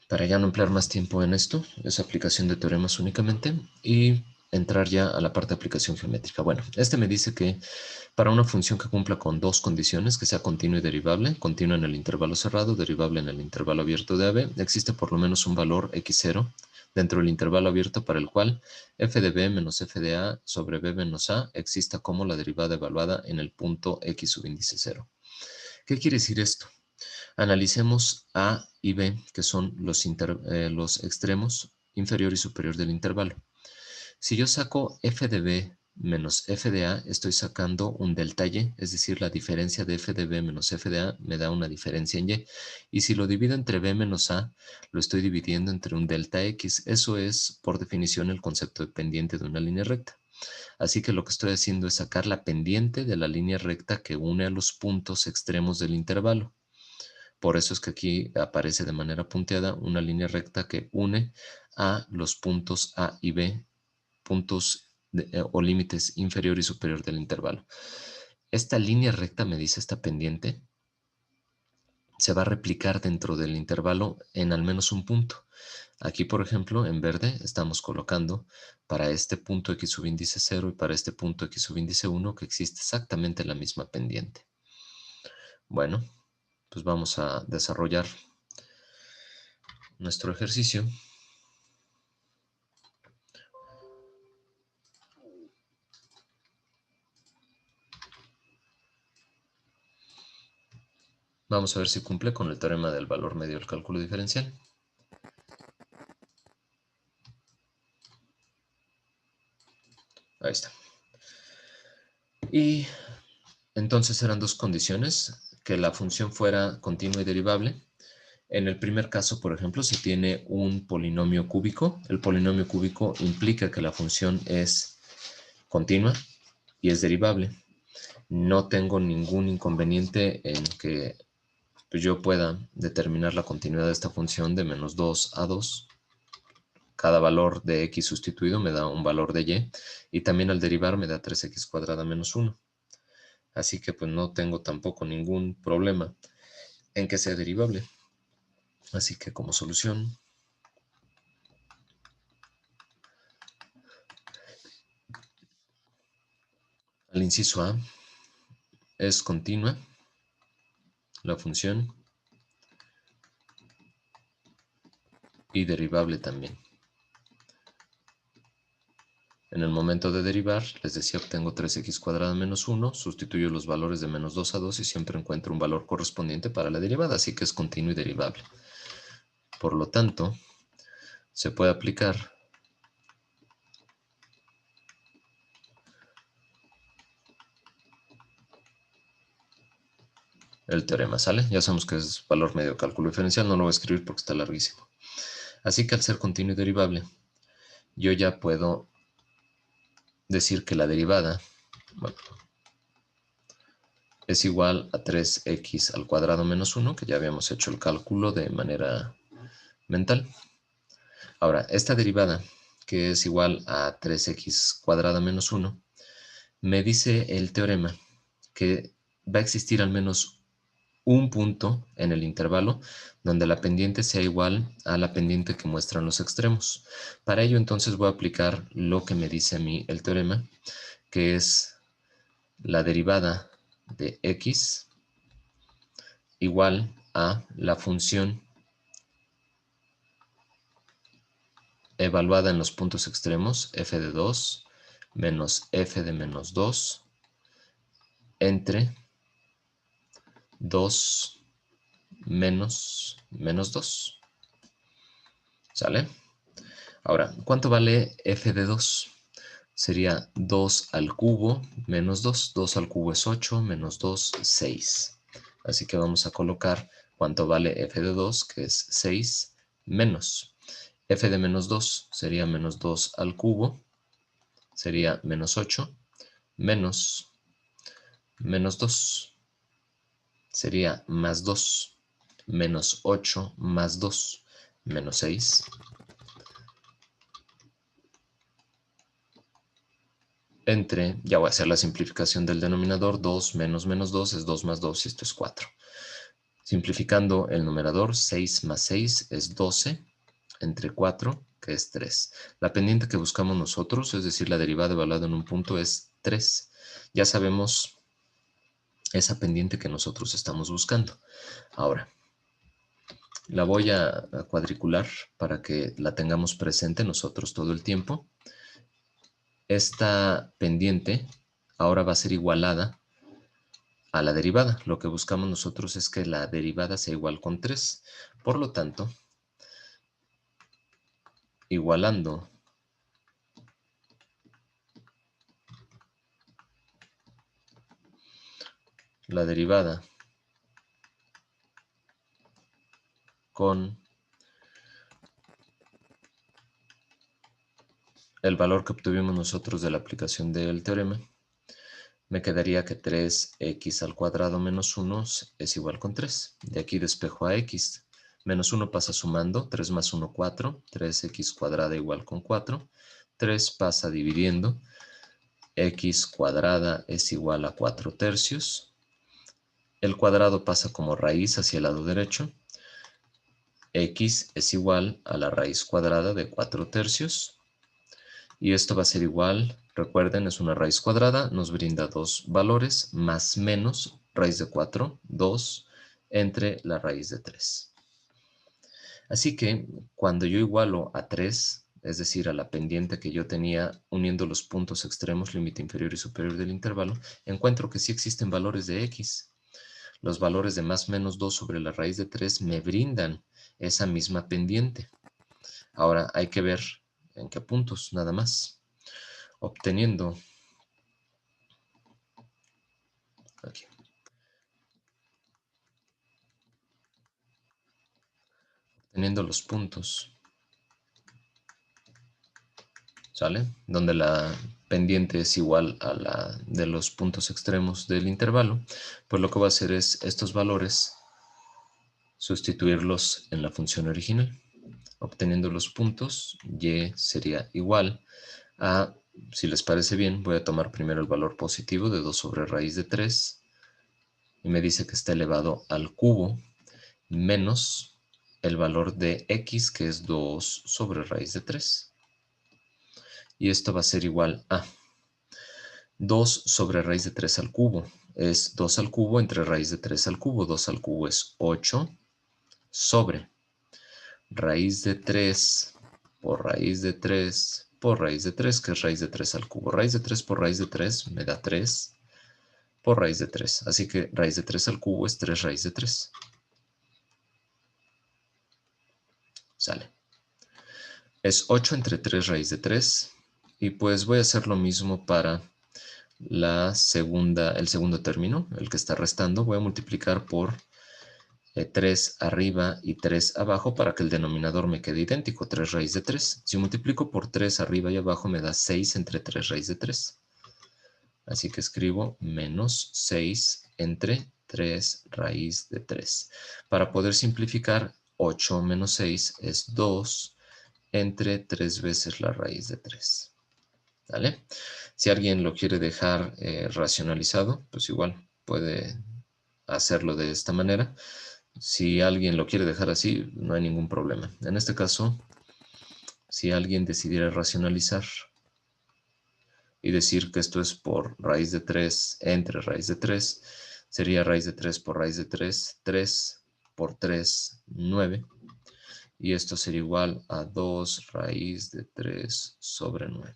Para ya no emplear más tiempo en esto, es aplicación de teoremas únicamente y entrar ya a la parte de aplicación geométrica. Bueno, me dice que para una función que cumpla con dos condiciones, que sea continua y derivable, continua en el intervalo cerrado, derivable en el intervalo abierto de AB, existe por lo menos un valor x0 dentro del intervalo abierto para el cual f de b menos f de a sobre b menos a exista como la derivada evaluada en el punto x subíndice 0. ¿Qué quiere decir esto? Analicemos A y B, que son los extremos inferior y superior del intervalo. Si yo saco f de b menos f de a, estoy sacando un delta y, es decir, la diferencia de f de b menos f de a me da una diferencia en y. Y si lo divido entre b menos a, lo estoy dividiendo entre un delta x. Eso es, por definición, el concepto de pendiente de una línea recta. Así que lo que estoy haciendo es sacar la pendiente de la línea recta que une a los puntos extremos del intervalo. Por eso es que aquí aparece de manera punteada una línea recta que une a los puntos A y B, puntos o límites inferior y superior del intervalo. Esta línea recta, me dice esta pendiente, se va a replicar dentro del intervalo en al menos un punto. Aquí, por ejemplo, en verde estamos colocando para este punto x subíndice 0 y para este punto x subíndice 1 que existe exactamente la misma pendiente. Bueno, pues vamos a desarrollar nuestro ejercicio. Vamos a ver si cumple con el teorema del valor medio del cálculo diferencial. Ahí está. Y entonces eran dos condiciones, que la función fuera continua y derivable. En el primer caso, por ejemplo, se tiene un polinomio cúbico. El polinomio cúbico implica que la función es continua y es derivable. No tengo ningún inconveniente en que yo pueda determinar la continuidad de esta función de menos 2 a 2. Cada valor de x sustituido me da un valor de y, y también al derivar me da 3x cuadrada menos 1. Así que pues no tengo tampoco ningún problema en que sea derivable. Así que como solución, al inciso A es continua la función y derivable también. En el momento de derivar, les decía, obtengo 3x cuadrada menos 1, sustituyo los valores de menos 2 a 2 y siempre encuentro un valor correspondiente para la derivada, así que es continua y derivable. Por lo tanto, se puede aplicar el teorema, ¿sale? Ya sabemos que es valor medio de cálculo diferencial, no lo voy a escribir porque está larguísimo. Así que al ser continuo y derivable, yo ya puedo decir que la derivada, bueno, es igual a 3x al cuadrado menos 1, que ya habíamos hecho el cálculo de manera mental. Ahora, esta derivada, que es igual a 3x cuadrada menos 1, me dice el teorema que va a existir al menos un punto en el intervalo donde la pendiente sea igual a la pendiente que muestran los extremos. Para ello, entonces, voy a aplicar lo que me dice a mí el teorema, que es la derivada de x igual a la función evaluada en los puntos extremos, f de 2 menos f de menos 2 entre 2 menos 2. ¿Sale? Ahora, ¿cuánto vale f de 2? Sería 2 al cubo menos 2. 2 al cubo es 8, menos 2, 6. Así que vamos a colocar cuánto vale f de 2, que es 6, menos. F de menos 2 sería menos 2 al cubo, sería menos 8, menos 2, sería más 2, menos 8 más 2, menos 6. Entre, ya voy a hacer la simplificación del denominador, 2 menos menos 2 es 2 más 2 y esto es 4. Simplificando el numerador, 6 más 6 es 12, entre 4, que es 3. La pendiente que buscamos nosotros, es decir, la derivada evaluada en un punto, es 3. Ya sabemos esa pendiente que nosotros estamos buscando. Ahora, la voy a cuadricular para que la tengamos presente nosotros todo el tiempo. Esta pendiente ahora va a ser igualada a la derivada. Lo que buscamos nosotros es que la derivada sea igual con 3. Por lo tanto, igualando la derivada con el valor que obtuvimos nosotros de la aplicación del teorema, me quedaría que 3x al cuadrado menos 1 es igual con 3. De aquí despejo a x. Menos 1 pasa sumando, 3 más 1, 4. 3x cuadrada igual con 4. 3 pasa dividiendo. X cuadrada es igual a 4 tercios. El cuadrado pasa como raíz hacia el lado derecho. X es igual a la raíz cuadrada de 4 tercios. Y esto va a ser igual, recuerden, es una raíz cuadrada, nos brinda dos valores, más menos, raíz de 4, 2, entre la raíz de 3. Así que cuando yo igualo a 3, es decir, a la pendiente que yo tenía uniendo los puntos extremos, límite inferior y superior del intervalo, encuentro que sí existen valores de x. Los valores de más menos 2 sobre la raíz de 3 me brindan esa misma pendiente. Ahora hay que ver en qué puntos, nada más. Obteniendo aquí. Obteniendo los puntos, ¿sale? Donde la pendiente es igual a la de los puntos extremos del intervalo, pues lo que voy a hacer es estos valores sustituirlos en la función original. Obteniendo los puntos, y sería igual a, si les parece bien, voy a tomar primero el valor positivo de 2 sobre raíz de 3, y me dice que está elevado al cubo, menos el valor de x, que es 2 sobre raíz de 3. Y esto va a ser igual a 2 sobre raíz de 3 al cubo. Es 2 al cubo entre raíz de 3 al cubo. 2 al cubo es 8 sobre raíz de 3 por raíz de 3 por raíz de 3, que es raíz de 3 al cubo. Raíz de 3 por raíz de 3 me da 3 por raíz de 3. Así que raíz de 3 al cubo es 3 raíz de 3. Sale. Es 8 entre 3 raíz de 3. Y pues voy a hacer lo mismo para el segundo término, el que está restando. Voy a multiplicar por 3 arriba y 3 abajo para que el denominador me quede idéntico, 3 raíz de 3. Si multiplico por 3 arriba y abajo me da 6 entre 3 raíz de 3. Así que escribo menos 6 entre 3 raíz de 3. Para poder simplificar, 8 menos 6 es 2 entre 3 veces la raíz de 3. ¿Vale? Si alguien lo quiere dejar racionalizado, pues igual puede hacerlo de esta manera. Si alguien lo quiere dejar así, no hay ningún problema. En este caso, si alguien decidiera racionalizar y decir que esto es por raíz de 3 entre raíz de 3, sería raíz de 3 por raíz de 3, 3 por 3, 9. Y esto sería igual a 2 raíz de 3 sobre 9.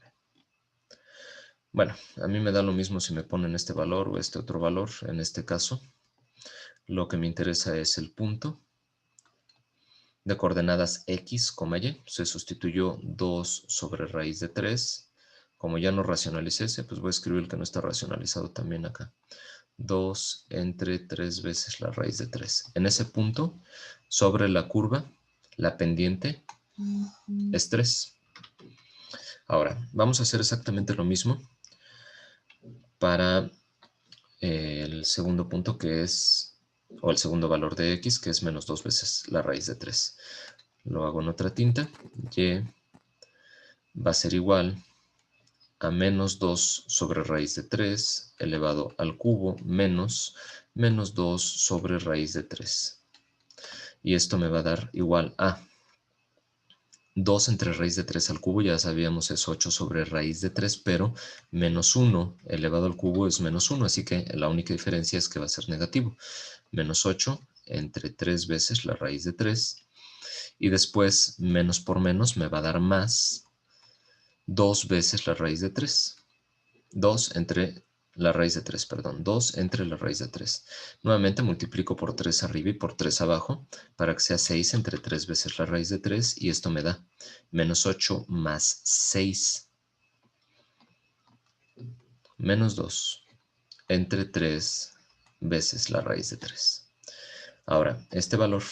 Bueno, a mí me da lo mismo si me ponen este valor o este otro valor en este caso. Lo que me interesa es el punto de coordenadas x, y. Se sustituyó 2 sobre raíz de 3. Como ya no racionalicé ese, pues voy a escribir el que no está racionalizado también acá. 2 entre 3 veces la raíz de 3. En ese punto, sobre la curva, la pendiente es 3. Ahora, vamos a hacer exactamente lo mismo para el segundo punto que es, o el segundo valor de x, que es menos 2 veces la raíz de 3. Lo hago en otra tinta. Y va a ser igual a menos 2 sobre raíz de 3 elevado al cubo menos 2 sobre raíz de 3. Y esto me va a dar igual a 2 entre raíz de 3 al cubo, ya sabíamos es 8 sobre raíz de 3, pero menos 1 elevado al cubo es menos 1, así que la única diferencia es que va a ser negativo. Menos 8 entre 3 veces la raíz de 3, y después menos por menos me va a dar más 2 veces la raíz de 3. 2 entre la raíz de 3, perdón, 2 entre la raíz de 3. Nuevamente multiplico por 3 arriba y por 3 abajo para que sea 6 entre 3 veces la raíz de 3 y esto me da menos 8 más 6 menos 2 entre 3 veces la raíz de 3. Ahora, este valor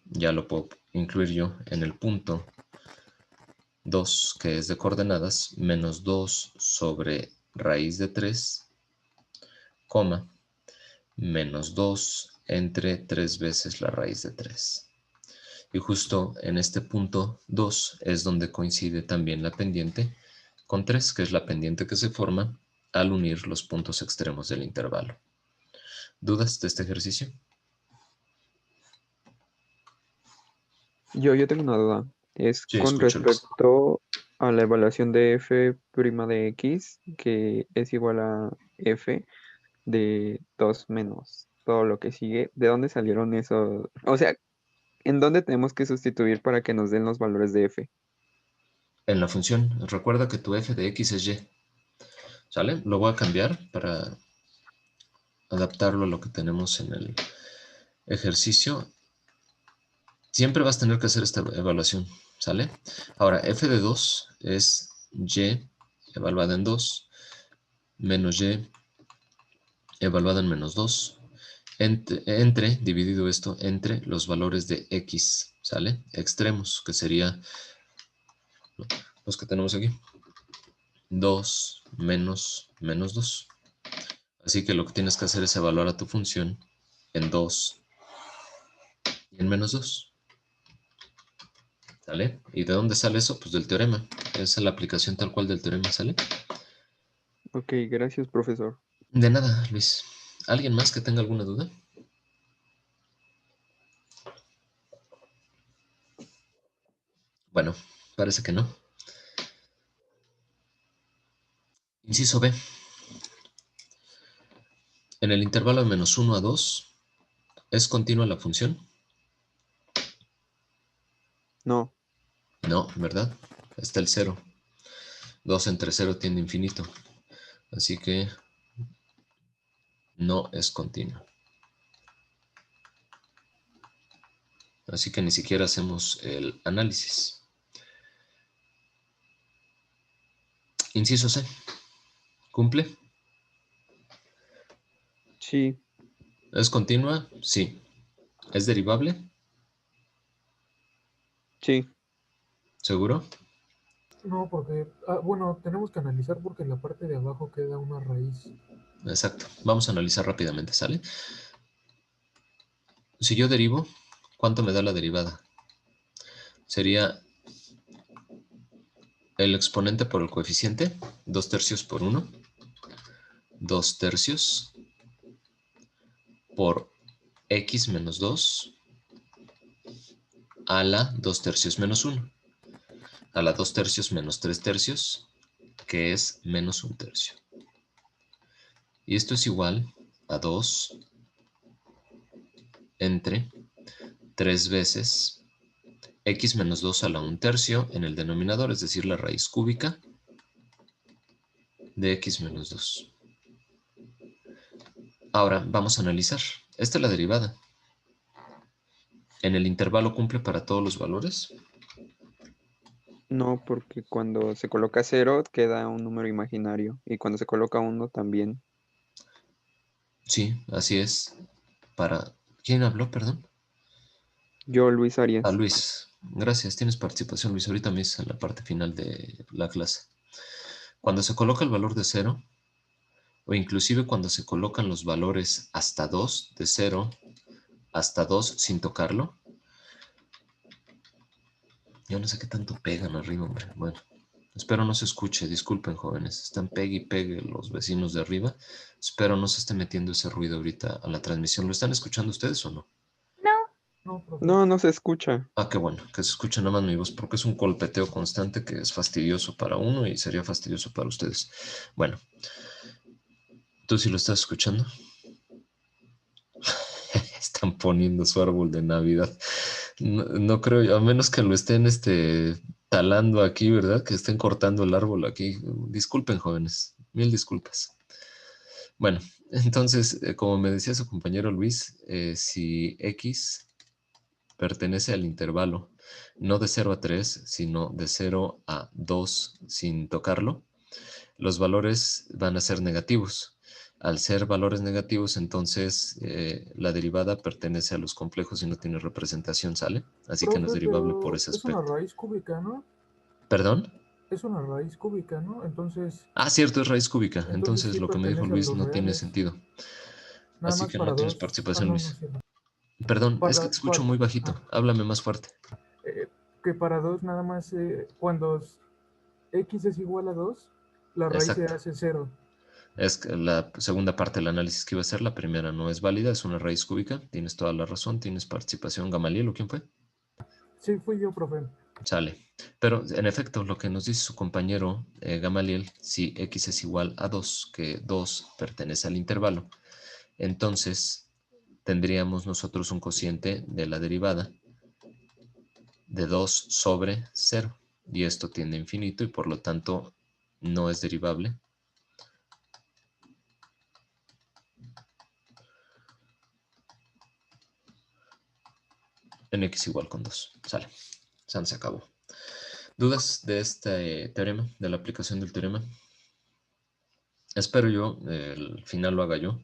ya lo puedo incluir yo en el punto 2, que es de coordenadas, menos 2 sobre raíz de 3, coma, menos 2 entre 3 veces la raíz de 3. Y justo en este punto 2 es donde coincide también la pendiente con 3, que es la pendiente que se forma al unir los puntos extremos del intervalo. ¿Dudas de este ejercicio? Yo tengo una duda. Es Sí, con escucho, Luis. respecto a la evaluación de f' de x, que es igual a f de 2 menos todo lo que sigue. ¿De dónde salieron esos? O sea, ¿en dónde tenemos que sustituir para que nos den los valores de f? En la función, recuerda que tu f de x es y. ¿Sale? Lo voy a cambiar para adaptarlo a lo que tenemos en el ejercicio. Siempre vas a tener que hacer esta evaluación, ¿sale? Ahora, f de 2 es y evaluada en 2 menos y evaluada en menos 2 entre, dividido esto entre los valores de x, ¿sale? Extremos, que sería los que tenemos aquí. 2 menos 2. Así que lo que tienes que hacer es evaluar a tu función en 2 y en menos 2. ¿Sale? ¿Y de dónde sale eso? Pues del teorema. Esa es la aplicación tal cual del teorema, ¿sale? Ok, gracias, profesor. De nada, Luis. ¿Alguien más que tenga alguna duda? Bueno, parece que no. Inciso B. En el intervalo de menos 1 a 2, ¿es continua la función? No. No, ¿verdad? Está el 0. 2 entre 0 tiende a infinito. Así que no es continua. Así que ni siquiera hacemos el análisis. Inciso C. ¿Cumple? Sí. ¿Es continua? Sí. ¿Es derivable? Sí. ¿Seguro? No, porque, bueno, tenemos que analizar porque en la parte de abajo queda una raíz. Exacto. Vamos a analizar rápidamente, ¿sale? Si yo derivo, ¿cuánto me da la derivada? Sería el exponente por el coeficiente, 2 tercios por 1, 2 tercios por x menos 2 a la 2 tercios menos 1, a la 2 tercios menos 3 tercios, que es menos 1 tercio. Y esto es igual a 2 entre 3 veces x menos 2 a la 1 tercio en el denominador, es decir, la raíz cúbica de x menos 2. Ahora vamos a analizar. Esta es la derivada. ¿En el intervalo cumple para todos los valores? No, porque cuando se coloca 0 queda un número imaginario y cuando se coloca 1 también. Sí, así es. ¿Quién habló, perdón? Yo, Luis A Arias. Luis. Gracias, tienes participación, Luis. Ahorita me dices en la parte final de la clase. Cuando se coloca el valor de 0, o inclusive cuando se colocan los valores hasta 2, de 0 hasta 2 sin tocarlo, yo no sé qué tanto pegan arriba, hombre. Bueno, espero no se escuche. Disculpen, jóvenes. Están pegue y pegue los vecinos de arriba. Espero no se esté metiendo ese ruido ahorita a la transmisión. ¿Lo están escuchando ustedes o no? No, No, profe. No, no se escucha. Ah, qué bueno, que se escuche nada más mi voz, porque es un golpeteo constante que es fastidioso para uno y sería fastidioso para ustedes. Bueno, ¿tú sí lo estás escuchando? Están poniendo su árbol de Navidad. No, no creo, a menos que lo estén talando aquí, ¿verdad? Que estén cortando el árbol aquí. Disculpen, jóvenes, mil disculpas. Bueno, entonces, como me decía su compañero Luis, si X pertenece al intervalo no de 0 a 3, sino de 0 a 2 sin tocarlo, los valores van a ser negativos. Al ser valores negativos, entonces la derivada pertenece a los complejos y no tiene representación, ¿sale? Así que no es Profe, derivable por pero ese es una aspecto. raíz cúbica, ¿no? ¿Perdón? Es una raíz cúbica, ¿no? Entonces Ah, cierto, es raíz cúbica. Entonces sí lo que me dijo pertenece a Luis los no tiene reales. sentido. Nada Así más que para no tienes dos. Ah, participación, no, no Luis. es cierto. Perdón, es que te escucho muy Ah, bajito. Háblame más fuerte. que para 2 nada más cuando x es igual a 2, la raíz se Exacto. hace 0. Es que la segunda parte del análisis que iba a hacer, la primera no es válida, es una raíz cúbica. Tienes toda la razón, tienes participación. ¿Gamaliel o quién fue? Sí, fui yo, profe. Sale. Pero en efecto, lo que nos dice su compañero Gamaliel, si x es igual a 2, que 2 pertenece al intervalo, entonces tendríamos nosotros un cociente de la derivada de 2 sobre 0. Y esto tiende a infinito y por lo tanto no es derivable. En x igual con 2. Sale. Se acabó. ¿Dudas de este teorema, de la aplicación del teorema? Espero yo, el final lo haga yo.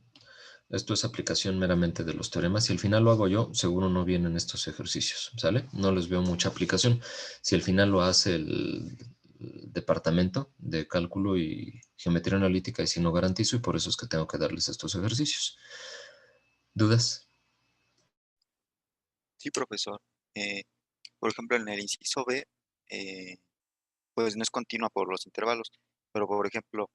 Esto es aplicación meramente de los teoremas. Si al final lo hago yo, seguro no vienen estos ejercicios, ¿sale? No les veo mucha aplicación. Si al final lo hace el departamento de cálculo y geometría analítica, y si no garantizo, y por eso es que tengo que darles estos ejercicios. ¿Dudas? Sí, profesor. Por ejemplo, en el inciso B, pues no es continua por los intervalos, pero por ejemplo,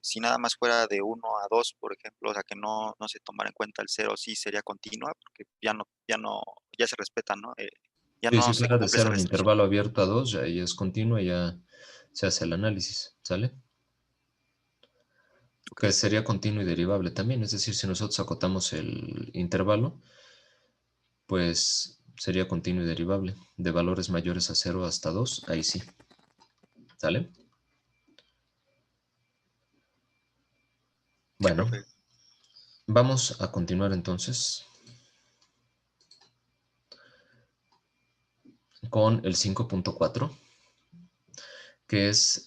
si nada más fuera de 1 a 2, por ejemplo, o sea, que no se tomara en cuenta el 0, sí sería continua, porque ya se respeta, ¿no? Ya Sí, no si se fuera de cumple esa 0 en restricción. intervalo abierto a 2, ya ahí es continua, ya se hace el análisis, ¿sale? Ok. Que sería continuo y derivable también. Es decir, si nosotros acotamos el intervalo, pues sería continuo y derivable. De valores mayores a 0 hasta 2, ahí sí. ¿Sale? Sí, Bueno, profe. vamos a continuar entonces con el 5.4, que es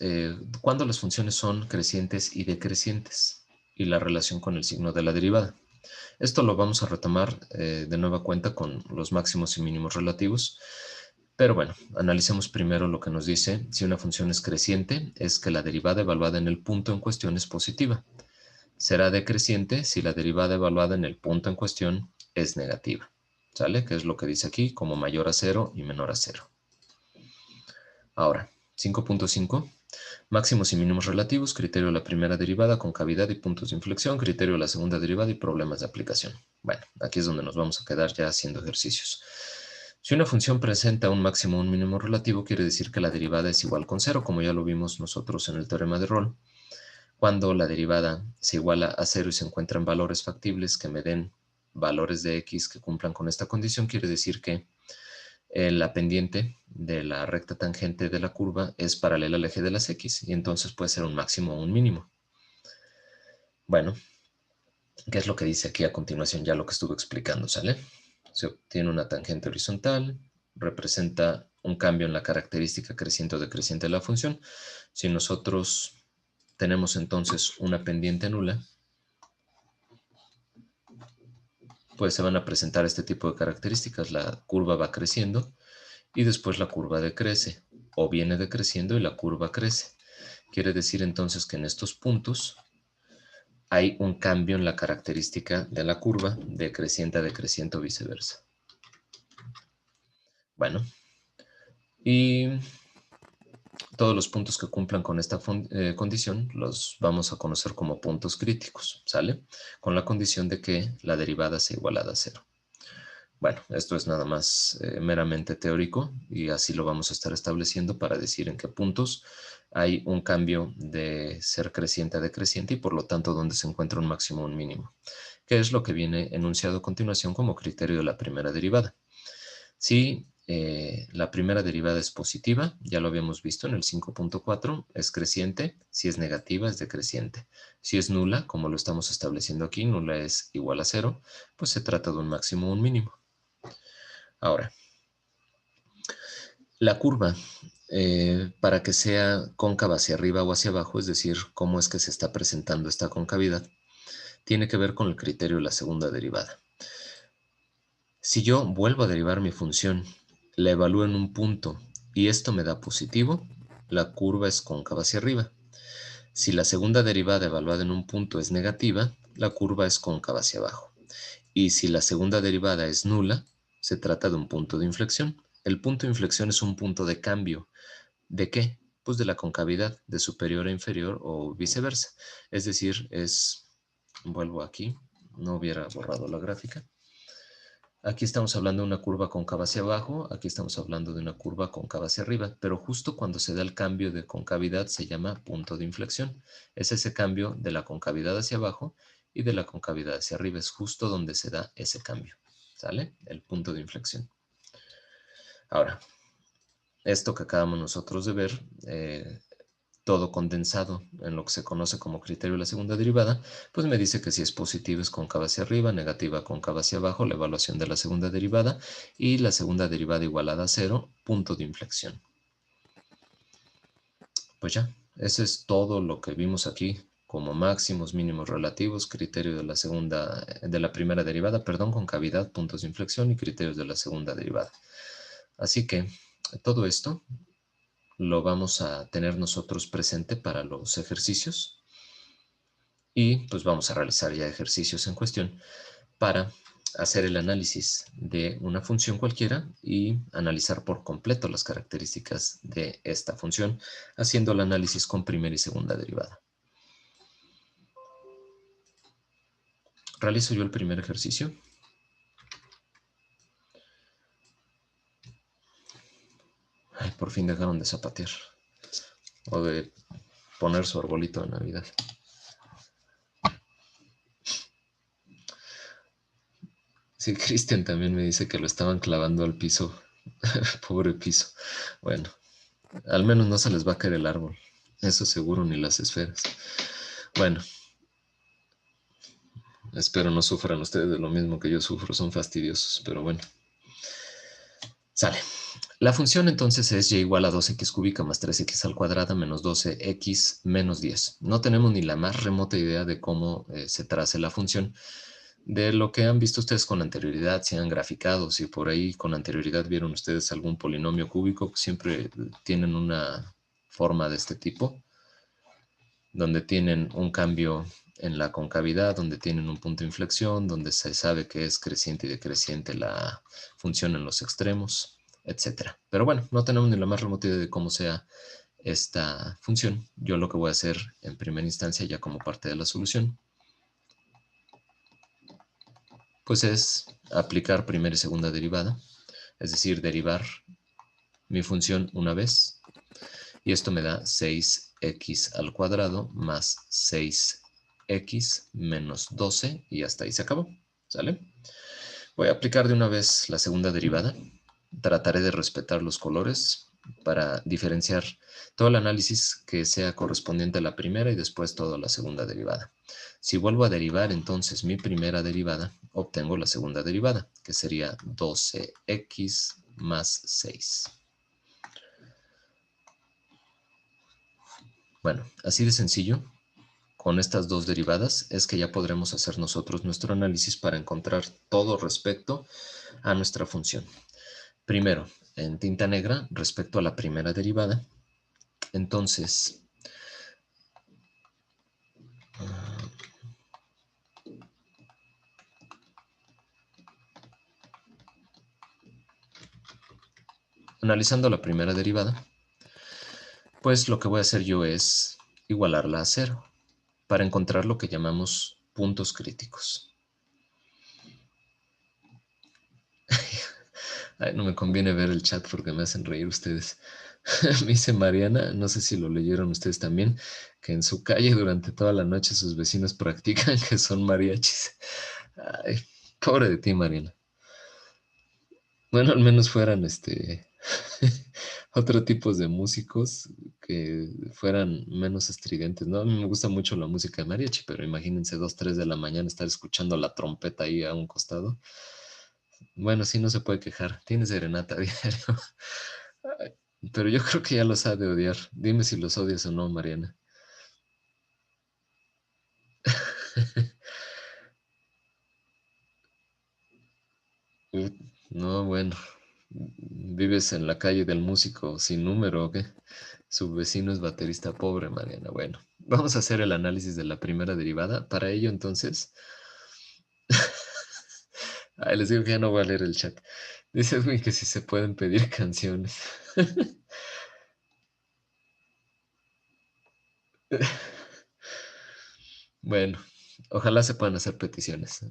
cuando las funciones son crecientes y decrecientes y la relación con el signo de la derivada. Esto lo vamos a retomar de nueva cuenta con los máximos y mínimos relativos. Pero bueno, analicemos primero lo que nos dice. Si una función es creciente, es que la derivada evaluada en el punto en cuestión es positiva. Será decreciente si la derivada evaluada en el punto en cuestión es negativa. ¿Sale? Que es lo que dice aquí, como mayor a 0 y menor a 0. Ahora, 5.5. Máximos y mínimos relativos, criterio de la primera derivada con cavidad y puntos de inflexión, criterio de la segunda derivada y problemas de aplicación. Bueno, aquí es donde nos vamos a quedar ya haciendo ejercicios. Si una función presenta un máximo o un mínimo relativo, quiere decir que la derivada es igual con 0, como ya lo vimos nosotros en el teorema de Rolle. Cuando la derivada se iguala a 0 y se encuentran valores factibles que me den valores de x que cumplan con esta condición, quiere decir que la pendiente de la recta tangente de la curva es paralela al eje de las x y entonces puede ser un máximo o un mínimo. Bueno, ¿qué es lo que dice aquí a continuación? Ya lo que estuve explicando, ¿sale? Se obtiene una tangente horizontal, representa un cambio en la característica creciente o decreciente de la función. Si nosotros tenemos entonces una pendiente nula, pues se van a presentar este tipo de características. La curva va creciendo y después la curva decrece, o viene decreciendo y la curva crece. Quiere decir entonces que en estos puntos hay un cambio en la característica de la curva, decreciente a decreciente o viceversa. Bueno, y todos los puntos que cumplan con esta condición los vamos a conocer como puntos críticos, ¿sale? Con la condición de que la derivada sea igualada a cero. Bueno, esto es nada más meramente teórico y así lo vamos a estar estableciendo para decir en qué puntos hay un cambio de ser creciente a decreciente y por lo tanto donde se encuentra un máximo o un mínimo, que es lo que viene enunciado a continuación como criterio de la primera derivada. Si la primera derivada es positiva, ya lo habíamos visto en el 5.4, es creciente. Si es negativa, es decreciente. Si es nula, como lo estamos estableciendo aquí, nula es igual a 0, pues se trata de un máximo o un mínimo. Ahora, la curva, para que sea cóncava hacia arriba o hacia abajo, es decir, cómo es que se está presentando esta concavidad, tiene que ver con el criterio de la segunda derivada. Si yo vuelvo a derivar mi función, la evalúo en un punto y esto me da positivo, la curva es cóncava hacia arriba. Si la segunda derivada evaluada en un punto es negativa, la curva es cóncava hacia abajo. Y si la segunda derivada es nula, se trata de un punto de inflexión. El punto de inflexión es un punto de cambio. ¿De qué? Pues de la concavidad, de superior a inferior o viceversa. Es decir, vuelvo aquí, no hubiera borrado la gráfica. Aquí estamos hablando de una curva cóncava hacia abajo, aquí estamos hablando de una curva cóncava hacia arriba, pero justo cuando se da el cambio de concavidad se llama punto de inflexión. Es ese cambio de la concavidad hacia abajo y de la concavidad hacia arriba, es justo donde se da ese cambio, ¿sale? El punto de inflexión. Ahora, esto que acabamos nosotros de ver, todo condensado en lo que se conoce como criterio de la segunda derivada, pues me dice que si es positivo es cóncava hacia arriba, negativa cóncava hacia abajo, la evaluación de la segunda derivada y la segunda derivada igualada a 0, punto de inflexión. Pues ya, eso es todo lo que vimos aquí como máximos, mínimos relativos, criterio de la primera derivada, perdón, concavidad, puntos de inflexión y criterios de la segunda derivada. Así que todo esto lo vamos a tener nosotros presente para los ejercicios y pues vamos a realizar ya ejercicios en cuestión para hacer el análisis de una función cualquiera y analizar por completo las características de esta función, haciendo el análisis con primera y segunda derivada. Realizo yo el primer ejercicio. Ay, por fin dejaron de zapatear o de poner su arbolito de Navidad. Sí, Cristian también me dice que lo estaban clavando al piso. Pobre piso. Bueno, al menos no se les va a caer el árbol. Eso seguro, ni las esferas. Bueno, espero no sufran ustedes de lo mismo que yo sufro. Son fastidiosos, pero bueno. Sale. La función entonces es y igual a 2x cúbica más 3x al cuadrado menos 12x menos 10. No tenemos ni la más remota idea de cómo se trace la función. De lo que han visto ustedes con anterioridad, si han graficado, si por ahí con anterioridad vieron ustedes algún polinomio cúbico, siempre tienen una forma de este tipo, donde tienen un cambio en la concavidad, donde tienen un punto de inflexión, donde se sabe que es creciente y decreciente la función en los extremos, etc. Pero bueno, no tenemos ni la más remota idea de cómo sea esta función. Yo lo que voy a hacer en primera instancia, ya como parte de la solución, pues es aplicar primera y segunda derivada, es decir, derivar mi función una vez, y esto me da 6x al cuadrado más 6x menos 12, y hasta ahí se acabó, ¿sale? Voy a aplicar de una vez la segunda derivada, trataré de respetar los colores, para diferenciar todo el análisis que sea correspondiente a la primera y después toda la segunda derivada. Si vuelvo a derivar entonces mi primera derivada, obtengo la segunda derivada, que sería 12x más 6. Bueno, así de sencillo, con estas dos derivadas es que ya podremos hacer nosotros nuestro análisis para encontrar todo respecto a nuestra función. Primero, en tinta negra, respecto a la primera derivada, entonces, analizando la primera derivada, pues lo que voy a hacer yo es igualarla a 0 para encontrar lo que llamamos puntos críticos. Ay, no me conviene ver el chat porque me hacen reír ustedes. Me dice Mariana, no sé si lo leyeron ustedes también, que en su calle durante toda la noche sus vecinos practican que son mariachis. Ay, pobre de ti, Mariana. Bueno, al menos fueran otro tipos de músicos que fueran menos estridentes, ¿no? A mí me gusta mucho la música de mariachi, pero imagínense 2, 3 de la mañana estar escuchando la trompeta ahí a un costado. Bueno, sí, no se puede quejar. Tiene serenata a diario. Ay, pero yo creo que ya los ha de odiar. Dime si los odias o no, Mariana. No, bueno. ¿Vives en la calle del músico sin número o qué? Su vecino es baterista pobre, Mariana. Bueno, vamos a hacer el análisis de la primera derivada. Para ello, entonces... Ay, les digo que ya no voy a leer el chat. Dice Edwin que si se pueden pedir canciones. Bueno, ojalá se puedan hacer peticiones.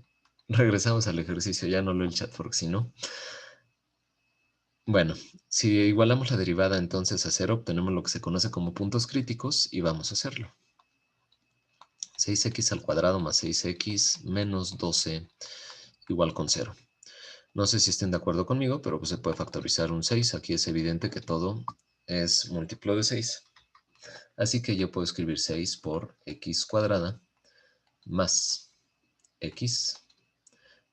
Regresamos al ejercicio, ya no leo el chat porque si no. Bueno, si igualamos la derivada entonces a 0, obtenemos lo que se conoce como puntos críticos y vamos a hacerlo. 6x al cuadrado más 6x menos 12 igual con 0. No sé si estén de acuerdo conmigo, pero pues se puede factorizar un 6. Aquí es evidente que todo es múltiplo de 6. Así que yo puedo escribir 6 por x cuadrada más x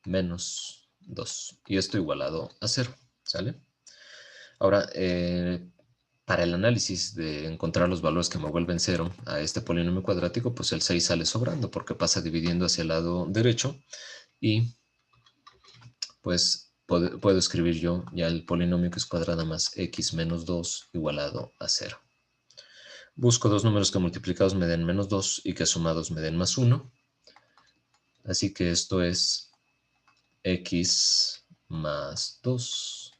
menos 2. Y esto igualado a 0, ¿sale? Ahora, para el análisis de encontrar los valores que me vuelven 0 a este polinomio cuadrático, pues el 6 sale sobrando porque pasa dividiendo hacia el lado derecho y pues puedo escribir yo ya el polinomio que es cuadrada más x menos 2 igualado a 0. Busco dos números que multiplicados me den menos 2 y que sumados me den más 1. Así que esto es x más 2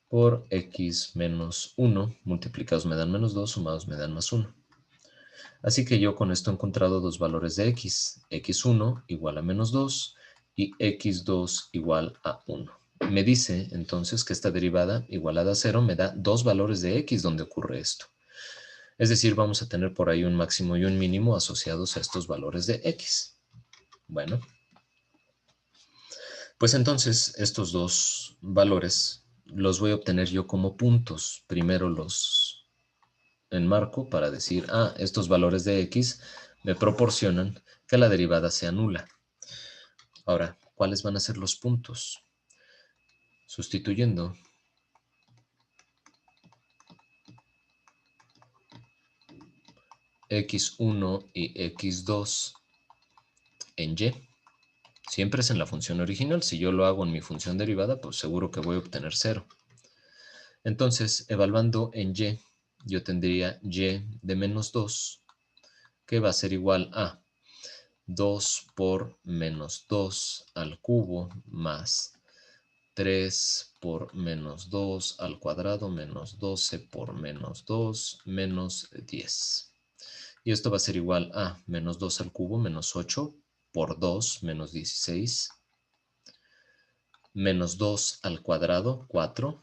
por x menos 1. Multiplicados me dan menos 2, sumados me dan más 1. Así que yo con esto he encontrado dos valores de x. x1 igual a menos 2 y x2 igual a 1. Me dice entonces que esta derivada igualada a 0 me da dos valores de x donde ocurre esto. Es decir, vamos a tener por ahí un máximo y un mínimo asociados a estos valores de x. Bueno, pues entonces estos dos valores los voy a obtener yo como puntos. Primero los enmarco para decir, estos valores de x me proporcionan que la derivada sea nula. Ahora, ¿cuáles van a ser los puntos? Sustituyendo x1 y x2 en y. Siempre es en la función original. Si yo lo hago en mi función derivada, pues seguro que voy a obtener 0. Entonces, evaluando en y, yo tendría y de menos 2, que va a ser igual a 2 por menos 2 al cubo más 3 por menos 2 al cuadrado menos 12 por menos 2 menos 10. Y esto va a ser igual a menos 2 al cubo menos 8 por 2 menos 16 menos 2 al cuadrado, 4,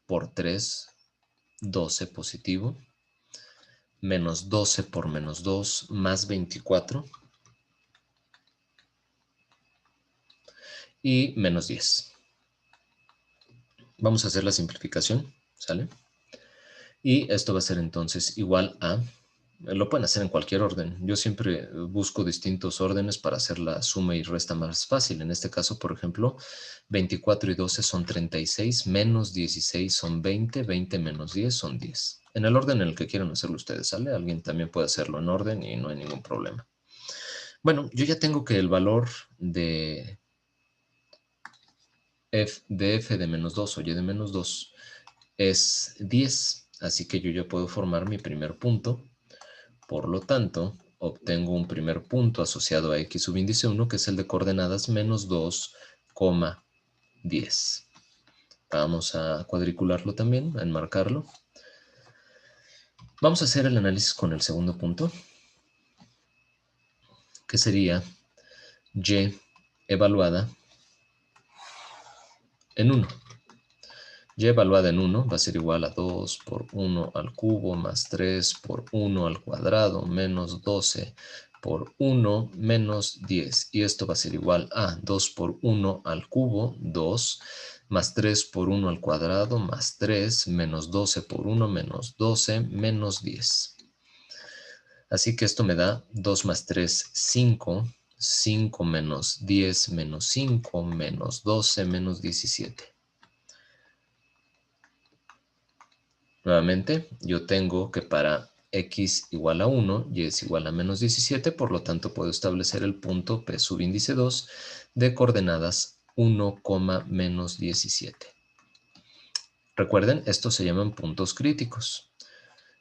por 3, 12 positivo, menos 12 por menos 2, más 24, y menos 10. Vamos a hacer la simplificación, ¿sale? Y esto va a ser entonces igual a, lo pueden hacer en cualquier orden. Yo siempre busco distintos órdenes para hacer la suma y resta más fácil. En este caso, por ejemplo, 24 y 12 son 36, menos 16 son 20, 20 menos 10 son 10. En el orden en el que quieran hacerlo ustedes, ¿sale? Alguien también puede hacerlo en orden y no hay ningún problema. Bueno, yo ya tengo que el valor de f de menos 2 o y de menos 2 es 10. Así que yo ya puedo formar mi primer punto. Por lo tanto, obtengo un primer punto asociado a x subíndice 1, que es el de coordenadas menos 2, 10. Vamos a cuadricularlo también, a enmarcarlo. Vamos a hacer el análisis con el segundo punto, que sería y evaluada en 1. Y evaluada en 1 va a ser igual a 2 por 1 al cubo más 3 por 1 al cuadrado menos 12 por 1 menos 10. Y esto va a ser igual a 2 por 1 al cubo, 2, más 3 por 1 al cuadrado más 3, menos 12 por 1 menos 12 menos 10. Así que esto me da 2 más 3, 5. 5 menos 10 menos 5 menos 12 menos 17. Nuevamente, yo tengo que para x igual a 1, y es igual a menos 17, por lo tanto puedo establecer el punto P subíndice 2 de coordenadas 1, menos 17. Recuerden, estos se llaman puntos críticos.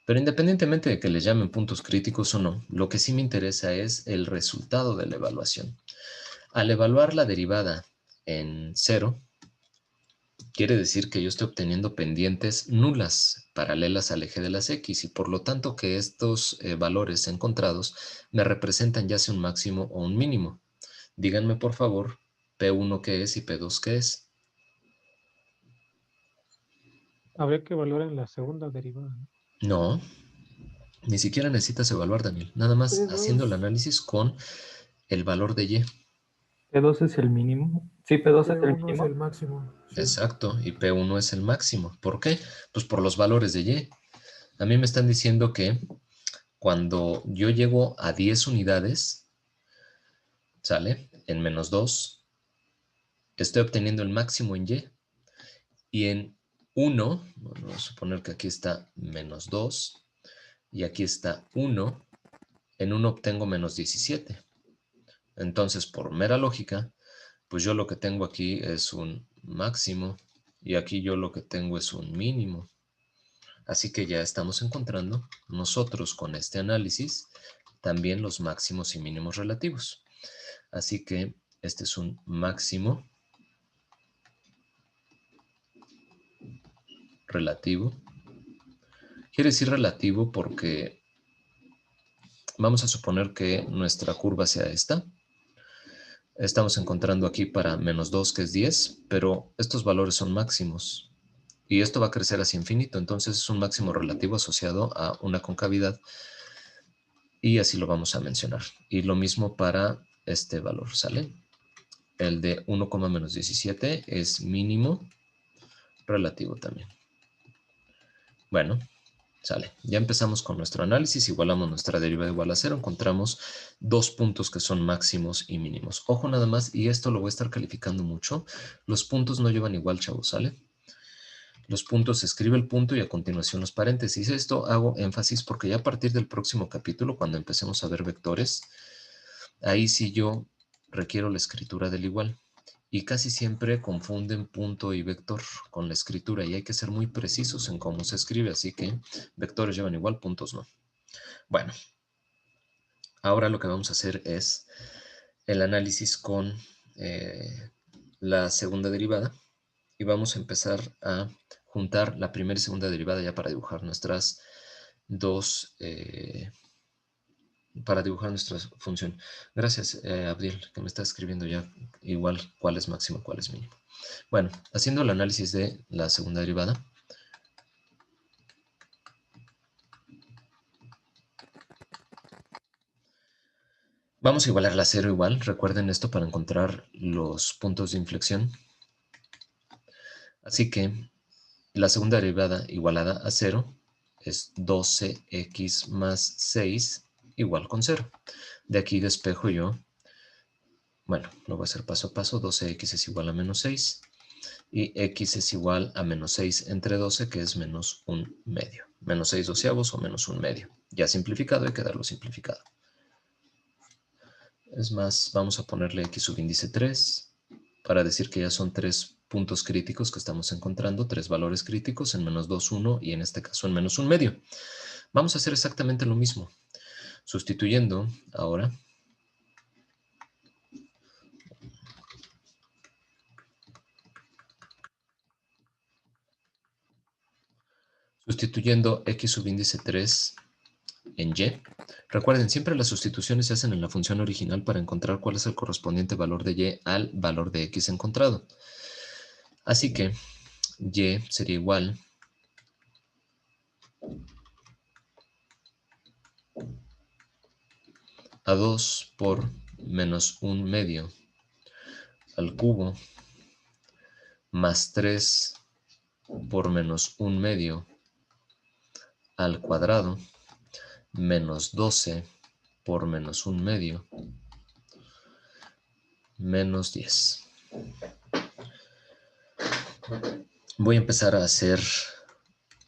Pero independientemente de que les llamen puntos críticos o no, lo que sí me interesa es el resultado de la evaluación. Al evaluar la derivada en 0, quiere decir que yo estoy obteniendo pendientes nulas, paralelas al eje de las x, y por lo tanto que estos valores encontrados me representan ya sea un máximo o un mínimo. Díganme por favor, P1 qué es y P2 qué es. Habría que evaluar en la segunda derivada, ¿no? No, ni siquiera necesitas evaluar, Daniel. Nada más haciendo el análisis con el valor de y. P2 es el mínimo. Sí, P2 es el P1 es mínimo. el máximo. Sí. Exacto, y P1 es el máximo. ¿Por qué? Pues por los valores de y. A mí me están diciendo que cuando yo llego a 10 unidades, ¿sale? En menos 2, estoy obteniendo el máximo en y. Y en 1, vamos a suponer que aquí está menos 2 y aquí está 1, en 1 obtengo menos 17. Entonces, por mera lógica, pues yo lo que tengo aquí es un máximo y aquí yo lo que tengo es un mínimo. Así que ya estamos encontrando nosotros con este análisis también los máximos y mínimos relativos. Así que este es un máximo relativo. Quiere decir relativo porque vamos a suponer que nuestra curva sea esta. Estamos encontrando aquí para menos 2, que es 10, pero estos valores son máximos. Y esto va a crecer hacia infinito, entonces es un máximo relativo asociado a una concavidad. Y así lo vamos a mencionar. Y lo mismo para este valor, ¿sale? El de 1, menos 17 es mínimo relativo también. Bueno, sale. Ya empezamos con nuestro análisis. Igualamos nuestra derivada igual a 0. Encontramos dos puntos que son máximos y mínimos. Ojo nada más, y esto lo voy a estar calificando mucho. Los puntos no llevan igual, chavos, ¿sale? Los puntos, se escribe el punto y a continuación los paréntesis. Esto hago énfasis porque ya a partir del próximo capítulo, cuando empecemos a ver vectores, ahí sí yo requiero la escritura del igual. Y casi siempre confunden punto y vector con la escritura y hay que ser muy precisos en cómo se escribe, así que vectores llevan igual, puntos no. Bueno, ahora lo que vamos a hacer es el análisis con la segunda derivada y vamos a empezar a juntar la primera y segunda derivada ya para dibujar nuestras dos... para dibujar nuestra función. Gracias, Abdiel, que me está escribiendo ya igual cuál es máximo, cuál es mínimo. Bueno, haciendo el análisis de la segunda derivada, vamos a igualar la 0 igual. Recuerden esto para encontrar los puntos de inflexión. Así que la segunda derivada igualada a 0 es 12x más 6 igual con 0. De aquí despejo yo, bueno, lo voy a hacer paso a paso, 12x es igual a menos 6 y x es igual a menos 6 entre 12, que es menos 1/2. Menos 6 doceavos o menos 1/2. Ya simplificado, hay que darlo simplificado. Es más, vamos a ponerle x subíndice 3 para decir que ya son 3 puntos críticos que estamos encontrando, 3 valores críticos en menos 2, 1 y en este caso en menos 1/2. Vamos a hacer exactamente lo mismo. Sustituyendo ahora x subíndice 3 en y. Recuerden, siempre las sustituciones se hacen en la función original para encontrar cuál es el correspondiente valor de y al valor de x encontrado. Así que y sería igual a 2 por menos 1/2 al cubo más 3 por menos 1/2 al cuadrado menos 12 por menos 1/2 menos 10. Voy a empezar a hacer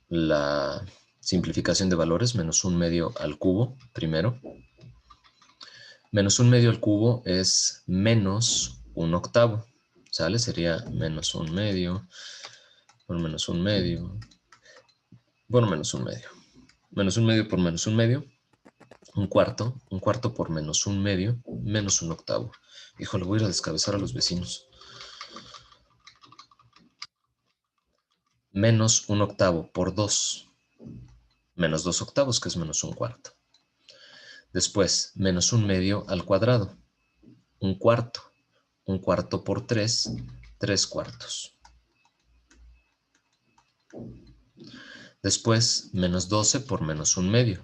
la simplificación de valores, menos 1/2 al cubo primero. Menos 1/2 al cubo es menos 1/8, ¿sale? Sería menos 1/2 por menos 1/2 por menos 1/2. Menos 1/2 por menos 1/2, un cuarto por menos 1/2, menos 1/8. Híjole, voy a ir a descabezar a los vecinos. Menos 1/8 por 2, menos 2/8, que es menos 1/4. Después, menos 1/2 al cuadrado, un cuarto por 3, 3/4. Después, menos 12 por menos 1/2,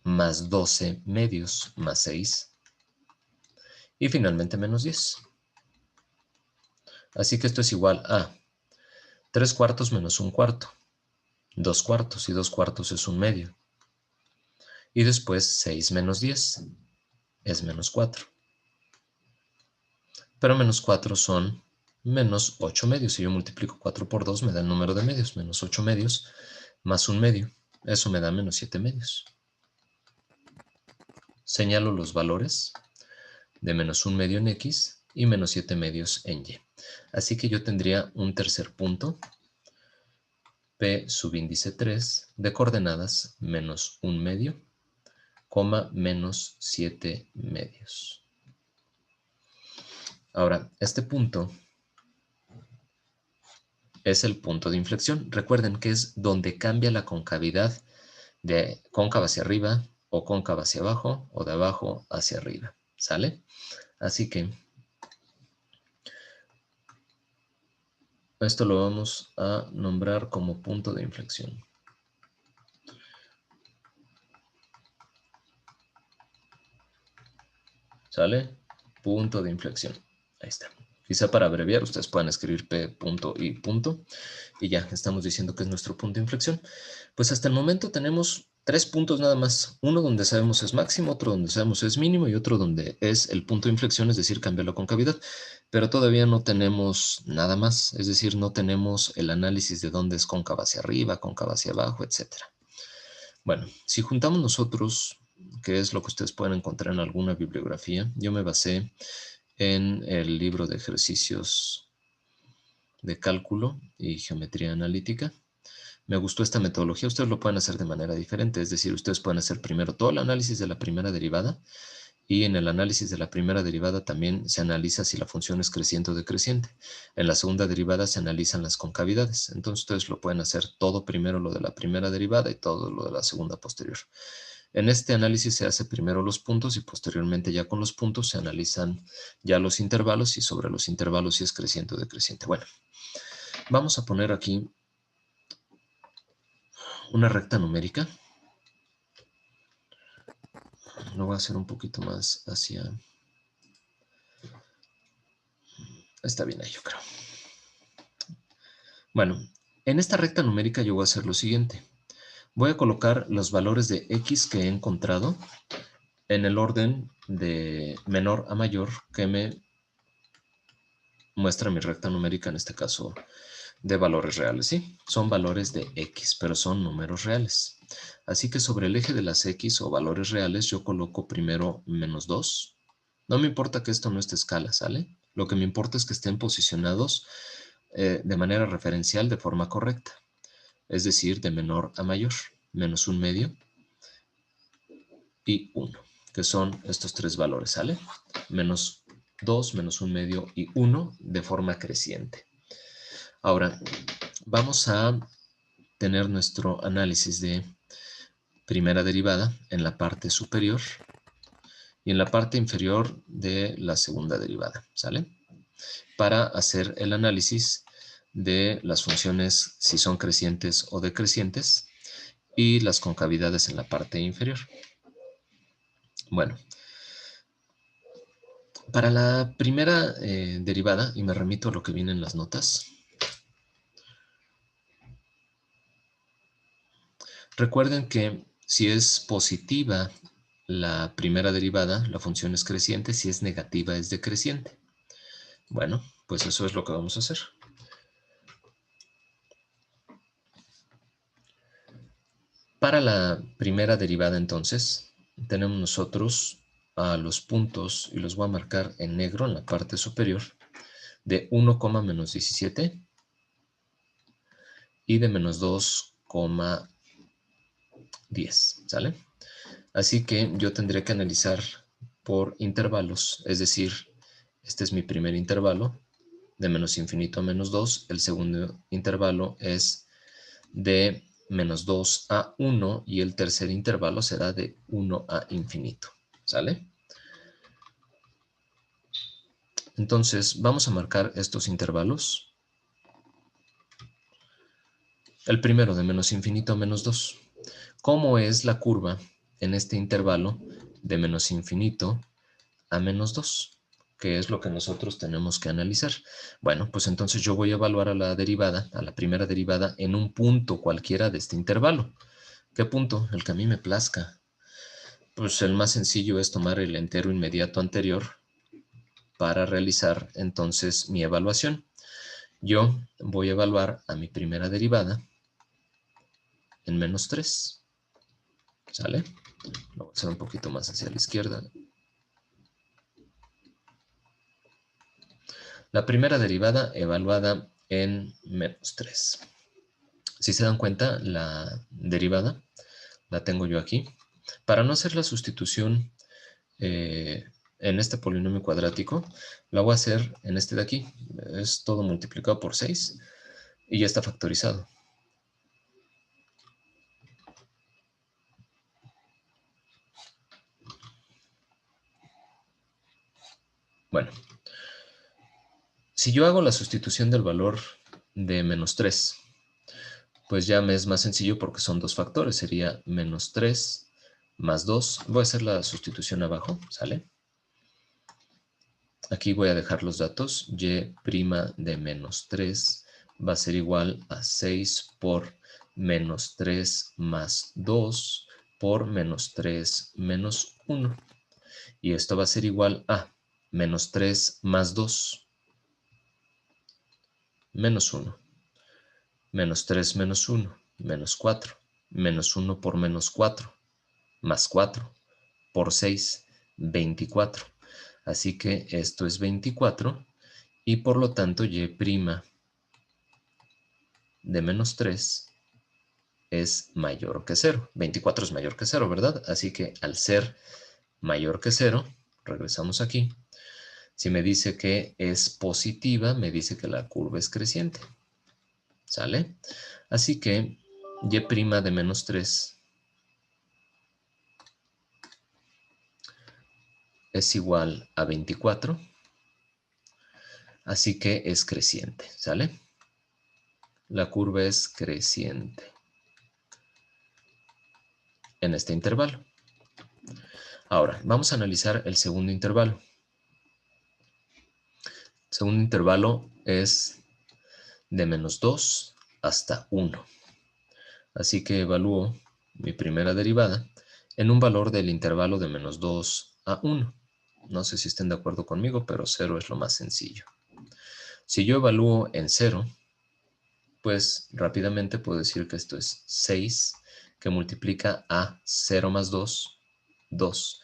más 12/2 más 6. Y finalmente menos 10. Así que esto es igual a 3/4 menos 1/4, 2/4, y 2/4 es 1/2. Y después 6 menos 10 es menos 4. Pero menos 4 son menos 8/2. Si yo multiplico 4 por 2 me da el número de medios, menos 8/2 más 1/2. Eso me da menos 7/2. Señalo los valores de menos 1/2 en x y menos 7/2 en y. Así que yo tendría un tercer punto, p subíndice 3, de coordenadas menos 1/2, menos 7/2. Ahora, este punto es el punto de inflexión. Recuerden que es donde cambia la concavidad de cóncava hacia arriba o cóncava hacia abajo o de abajo hacia arriba. ¿Sale? Así que esto lo vamos a nombrar como punto de inflexión. ¿Sale? Punto de inflexión. Ahí está. Quizá para abreviar ustedes puedan escribir P punto y punto. Y ya estamos diciendo que es nuestro punto de inflexión. Pues hasta el momento tenemos 3 puntos nada más. Uno donde sabemos es máximo, otro donde sabemos es mínimo y otro donde es el punto de inflexión, es decir, cambiar la concavidad. Pero todavía no tenemos nada más. Es decir, no tenemos el análisis de dónde es cóncava hacia arriba, cóncava hacia abajo, etc. Bueno, si juntamos nosotros, que es lo que ustedes pueden encontrar en alguna bibliografía, yo me basé en el libro de ejercicios de cálculo y geometría analítica. Me gustó esta metodología. Ustedes lo pueden hacer de manera diferente. Es decir, ustedes pueden hacer primero todo el análisis de la primera derivada y en el análisis de la primera derivada también se analiza si la función es creciente o decreciente. En la segunda derivada se analizan las concavidades. Entonces ustedes lo pueden hacer todo primero lo de la primera derivada y todo lo de la segunda posterior. En este análisis se hace primero los puntos y posteriormente ya con los puntos se analizan ya los intervalos y sobre los intervalos si es creciente o decreciente. Bueno, vamos a poner aquí una recta numérica. Lo voy a hacer un poquito más hacia... Está bien ahí, yo creo. Bueno, en esta recta numérica yo voy a hacer lo siguiente. Voy a colocar los valores de x que he encontrado en el orden de menor a mayor que me muestra mi recta numérica, en este caso de valores reales, ¿sí? Son valores de x, pero son números reales. Así que sobre el eje de las x o valores reales yo coloco primero -2. No me importa que esto no esté a escala, ¿sale? Lo que me importa es que estén posicionados de manera referencial de forma correcta. Es decir, de menor a mayor. -1/2 y 1, que son estos tres valores, ¿sale? -2, -1/2 y 1 de forma creciente. Ahora, vamos a tener nuestro análisis de primera derivada en la parte superior y en la parte inferior de la segunda derivada, ¿sale? Para hacer el análisis de las funciones si son crecientes o decrecientes y las concavidades en la parte inferior. Bueno, para la primera derivada, y me remito a lo que viene en las notas, recuerden que si es positiva la primera derivada, la función es creciente; si es negativa, es decreciente. Bueno, pues eso es lo que vamos a hacer. Para la primera derivada, entonces, tenemos nosotros a los puntos, y los voy a marcar en negro en la parte superior, de 1,-17 y de -2,10, ¿sale? Así que yo tendré que analizar por intervalos, es decir, este es mi primer intervalo, de -∞ a -2, el segundo intervalo es de -2 a 1 y el tercer intervalo será de 1 a infinito, ¿sale? Entonces, vamos a marcar estos intervalos. El primero de -∞ a -2. ¿Cómo es la curva en este intervalo de -∞ a -2? ¿Qué es lo que nosotros tenemos que analizar? Bueno, pues entonces yo voy a evaluar a la derivada, a la primera derivada, en un punto cualquiera de este intervalo. ¿Qué punto? El que a mí me plazca. Pues el más sencillo es tomar el entero inmediato anterior para realizar entonces mi evaluación. Yo voy a evaluar a mi primera derivada en -3. ¿Sale? Lo voy a hacer un poquito más hacia la izquierda. La primera derivada evaluada en -3. Si se dan cuenta, la derivada la tengo yo aquí. Para no hacer la sustitución en este polinomio cuadrático, la voy a hacer en este de aquí. Es todo multiplicado por 6 y ya está factorizado. Bueno, si yo hago la sustitución del valor de -3, pues ya me es más sencillo porque son dos factores. Sería -3 más 2. Voy a hacer la sustitución abajo, ¿sale? Aquí voy a dejar los datos. Y' de -3 va a ser igual a 6 por -3 más 2 por -3 menos 1. Y esto va a ser igual a -3 más 2 menos 1. -3 menos 1, menos 4. Menos 1 por menos 4, más 4 por 6, 24. Así que esto es 24 y por lo tanto y' de -3 es mayor que 0. 24 es mayor que 0, ¿verdad? Así que al ser mayor que 0, regresamos aquí. Si me dice que es positiva, me dice que la curva es creciente. ¿Sale? Así que y' de -3 es igual a 24. Así que es creciente, ¿sale? La curva es creciente en este intervalo. Ahora, vamos a analizar el segundo intervalo. El segundo intervalo es de -2 hasta 1. Así que evalúo mi primera derivada en un valor del intervalo de menos 2 a 1. No sé si estén de acuerdo conmigo, pero 0 es lo más sencillo. Si yo evalúo en 0, pues rápidamente puedo decir que esto es 6, que multiplica a 0 más 2, 2,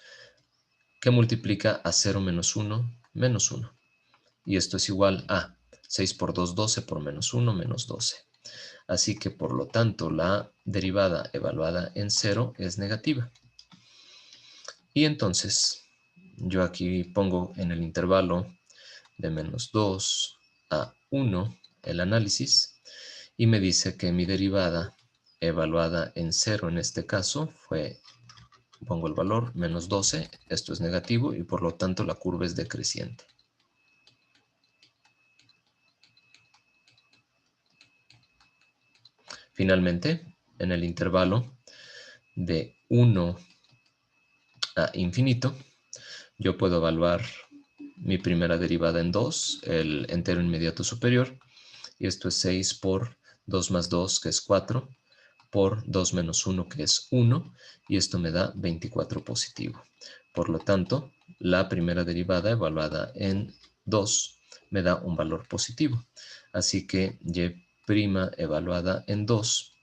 que multiplica a 0 menos 1, menos 1. Y esto es igual a 6 por 2, 12 por menos 1, menos 12. Así que, por lo tanto, la derivada evaluada en 0 es negativa. Y entonces, yo aquí pongo en el intervalo de menos 2 a 1 el análisis y me dice que mi derivada evaluada en 0 en este caso fue, pongo el valor, menos 12, esto es negativo y por lo tanto la curva es decreciente. Finalmente, en el intervalo de 1 a infinito, yo puedo evaluar mi primera derivada en 2, el entero inmediato superior, y esto es 6 por 2 más 2, que es 4, por 2 menos 1, que es 1, y esto me da 24 positivo. Por lo tanto, la primera derivada evaluada en 2 me da un valor positivo. Así que y' evaluada en 2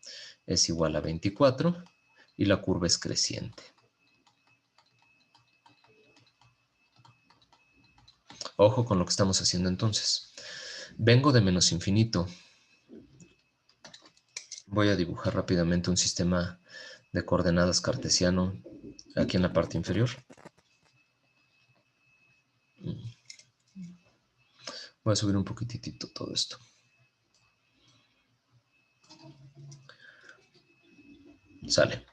es igual a 24 y la curva es creciente. Ojo con lo que estamos haciendo entonces. Vengo de menos infinito. Voy a dibujar rápidamente un sistema de coordenadas cartesiano aquí en la parte inferior. Voy a subir un poquitito todo esto. Sale.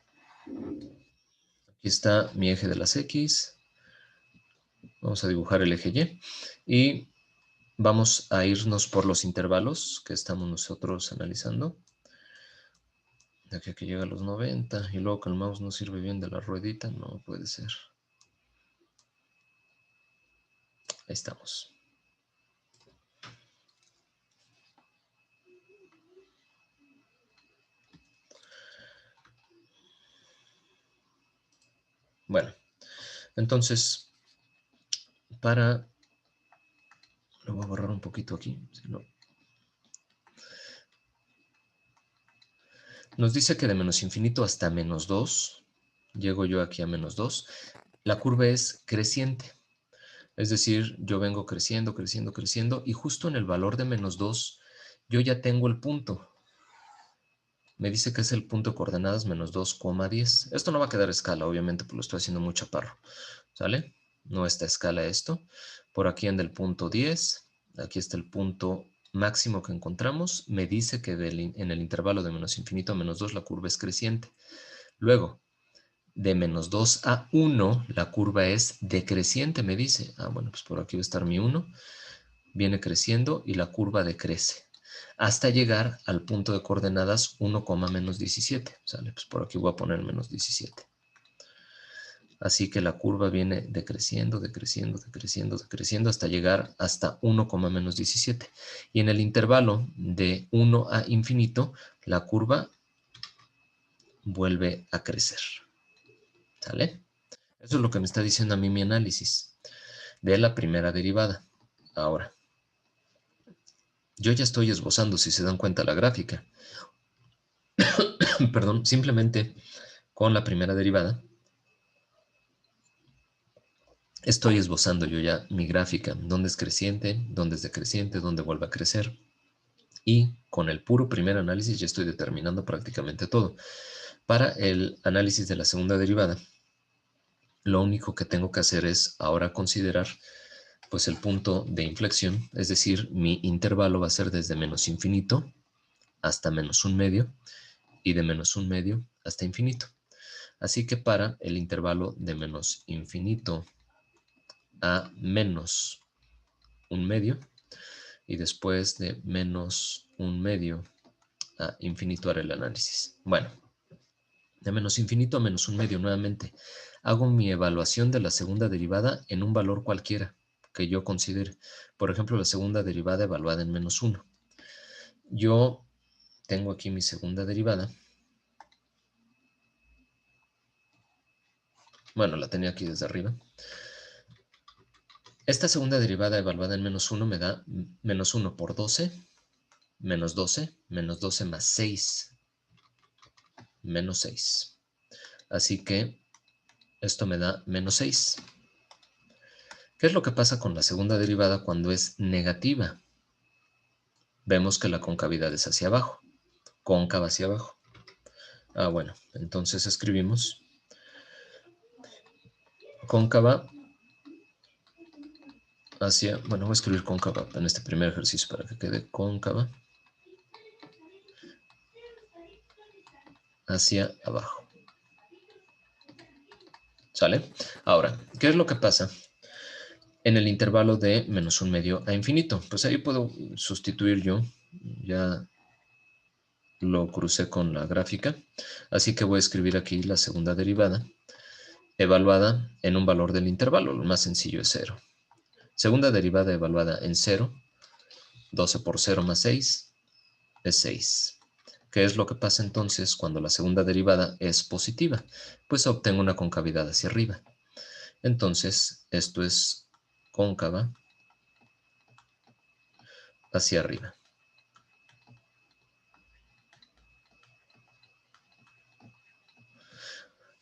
Aquí está mi eje de las X. Vamos a dibujar el eje Y. Y vamos a irnos por los intervalos que estamos nosotros analizando. De aquí a que llega a los 90. Y luego que el mouse no sirve bien de la ruedita. No puede ser. Ahí estamos. Bueno, entonces, lo voy a borrar un poquito aquí, si no. Nos dice que de menos infinito hasta menos 2, llego yo aquí a menos 2, la curva es creciente. Es decir, yo vengo creciendo, creciendo, creciendo, y justo en el valor de menos 2, yo ya tengo el punto. Me dice que es el punto de coordenadas menos 2,10. Esto no va a quedar a escala, obviamente, porque lo estoy haciendo muy chaparro. ¿Sale? No está a escala esto. Por aquí anda el punto 10. Aquí está el punto máximo que encontramos. Me dice que en el intervalo de menos infinito a menos 2 la curva es creciente. Luego, de menos 2 a 1 la curva es decreciente, me dice. Ah, bueno, pues por aquí va a estar mi 1. Viene creciendo y la curva decrece hasta llegar al punto de coordenadas 1, menos 17. ¿Sale? Pues por aquí voy a poner menos 17. Así que la curva viene decreciendo, decreciendo, decreciendo, decreciendo hasta llegar hasta 1, menos 17. Y en el intervalo de 1 a infinito, la curva vuelve a crecer. ¿Sale? Eso es lo que me está diciendo a mí mi análisis de la primera derivada. Ahora, yo ya estoy esbozando, si se dan cuenta, la gráfica. Perdón, simplemente con la primera derivada estoy esbozando yo ya mi gráfica, dónde es creciente, dónde es decreciente, dónde vuelve a crecer. Y con el puro primer análisis ya estoy determinando prácticamente todo. Para el análisis de la segunda derivada, lo único que tengo que hacer es ahora considerar pues el punto de inflexión, es decir, mi intervalo va a ser desde menos infinito hasta menos 1/2 y de menos 1/2 hasta infinito. Así que para el intervalo de menos infinito a menos 1/2 y después de menos 1/2 a infinito haré el análisis. Bueno, de menos infinito a menos 1/2 nuevamente. Hago mi evaluación de la segunda derivada en un valor cualquiera que yo considere. Por ejemplo, la segunda derivada evaluada en menos 1. Yo tengo aquí mi segunda derivada. Bueno, la tenía aquí desde arriba. Esta segunda derivada evaluada en menos 1 me da menos 1 por 12, menos 12 más 6, menos 6. Así que esto me da menos 6. ¿Qué es lo que pasa con la segunda derivada cuando es negativa? Vemos que la concavidad es hacia abajo, cóncava hacia abajo. Bueno, entonces escribimos cóncava hacia, bueno, voy a escribir cóncava en este primer ejercicio para que quede cóncava hacia abajo. ¿Sale? Ahora, ¿qué es lo que pasa en el intervalo de menos 1/2 a infinito? Pues ahí puedo sustituir yo, ya lo crucé con la gráfica, así que voy a escribir aquí la segunda derivada evaluada en un valor del intervalo, lo más sencillo es 0. Segunda derivada evaluada en 0, 12 por 0 más 6 es 6. ¿Qué es lo que pasa entonces cuando la segunda derivada es positiva? Pues obtengo una concavidad hacia arriba. Entonces, esto es cóncava hacia arriba.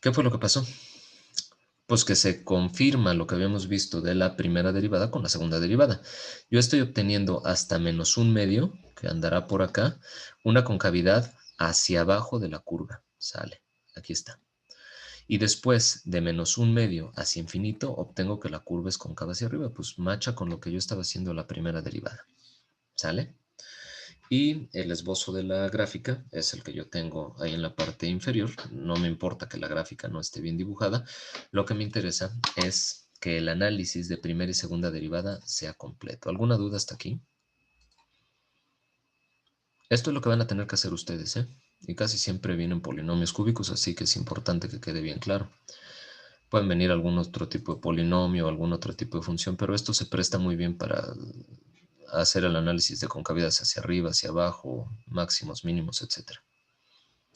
¿Qué fue lo que pasó? Pues que se confirma lo que habíamos visto de la primera derivada con la segunda derivada. Yo estoy obteniendo hasta menos 1/2, que andará por acá, una concavidad hacia abajo de la curva. Sale, aquí está. Y después de menos 1/2 hacia infinito, obtengo que la curva es cóncava hacia arriba. Pues macha con lo que yo estaba haciendo en la primera derivada. ¿Sale? Y el esbozo de la gráfica es el que yo tengo ahí en la parte inferior. No me importa que la gráfica no esté bien dibujada. Lo que me interesa es que el análisis de primera y segunda derivada sea completo. ¿Alguna duda hasta aquí? Esto es lo que van a tener que hacer ustedes, ¿eh? Y casi siempre vienen polinomios cúbicos, así que es importante que quede bien claro. Pueden venir algún otro tipo de polinomio, algún otro tipo de función, pero esto se presta muy bien para hacer el análisis de concavidades hacia arriba, hacia abajo, máximos, mínimos, etc.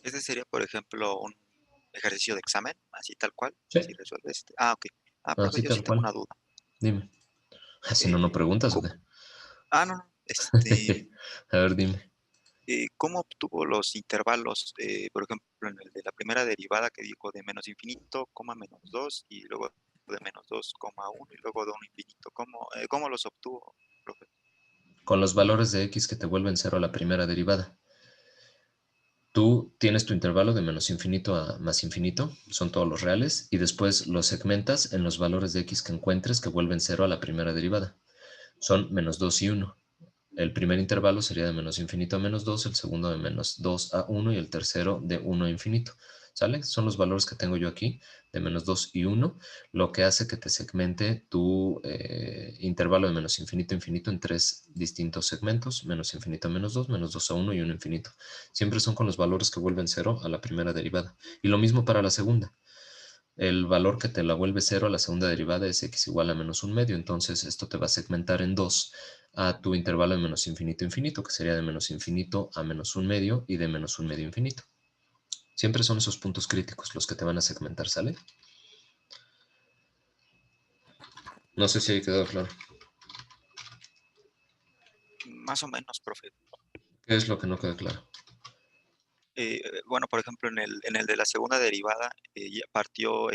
Este sería, por ejemplo, un ejercicio de examen, así tal cual, Sí, si resuelves este. Ok. Profe, así yo sí tal tengo una cual. duda. Dime. Si no, no preguntas o ¿Cómo? qué. No. A ver, dime. ¿Cómo obtuvo los intervalos, por ejemplo, en el de la primera derivada que dijo de menos infinito, coma menos 2, y luego de menos 2, coma 1, y luego de 1 infinito? ¿Cómo los obtuvo, profe? Con los valores de x que te vuelven 0 a la primera derivada. Tú tienes tu intervalo de menos infinito a más infinito, son todos los reales, y después los segmentas en los valores de x que encuentres que vuelven 0 a la primera derivada. Son menos 2 y 1. El primer intervalo sería de menos infinito a menos 2, el segundo de menos 2 a 1 y el tercero de 1 a infinito. ¿Sale? Son los valores que tengo yo aquí, de menos 2 y 1, lo que hace que te segmente tu intervalo de menos infinito a infinito en 3 distintos segmentos, menos infinito a menos 2 a 1 y 1 infinito. Siempre son con los valores que vuelven 0 a la primera derivada. Y lo mismo para la segunda. El valor que te la vuelve 0 a la segunda derivada es x igual a menos 1/2. Entonces esto te va a segmentar en 2 a tu intervalo de menos infinito a infinito, que sería de menos infinito a menos 1/2 y de menos 1/2 infinito. Siempre son esos puntos críticos los que te van a segmentar, ¿sale? No sé si ahí quedó claro. Más o menos, profe. ¿Qué es lo que no queda claro? Bueno, por ejemplo, en el de la segunda derivada ya partió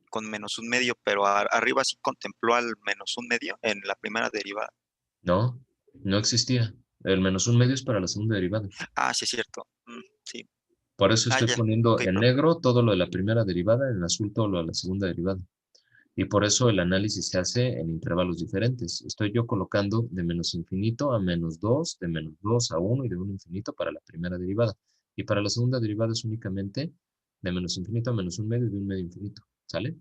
con menos 1/2, pero arriba sí contempló al menos 1/2 en la primera derivada. No, no existía. El menos 1/2 es para la segunda derivada. Sí, es cierto. Sí. Por eso estoy Ya. poniendo Ok, en profe. negro todo lo de la primera derivada, en azul todo lo de la segunda derivada. Y por eso el análisis se hace en intervalos diferentes. Estoy yo colocando de menos infinito a menos 2, de menos 2 a 1 y de 1 infinito para la primera derivada. Y para la segunda derivada es únicamente de menos infinito a menos 1/2 y de 1/2 infinito. ¿Sale?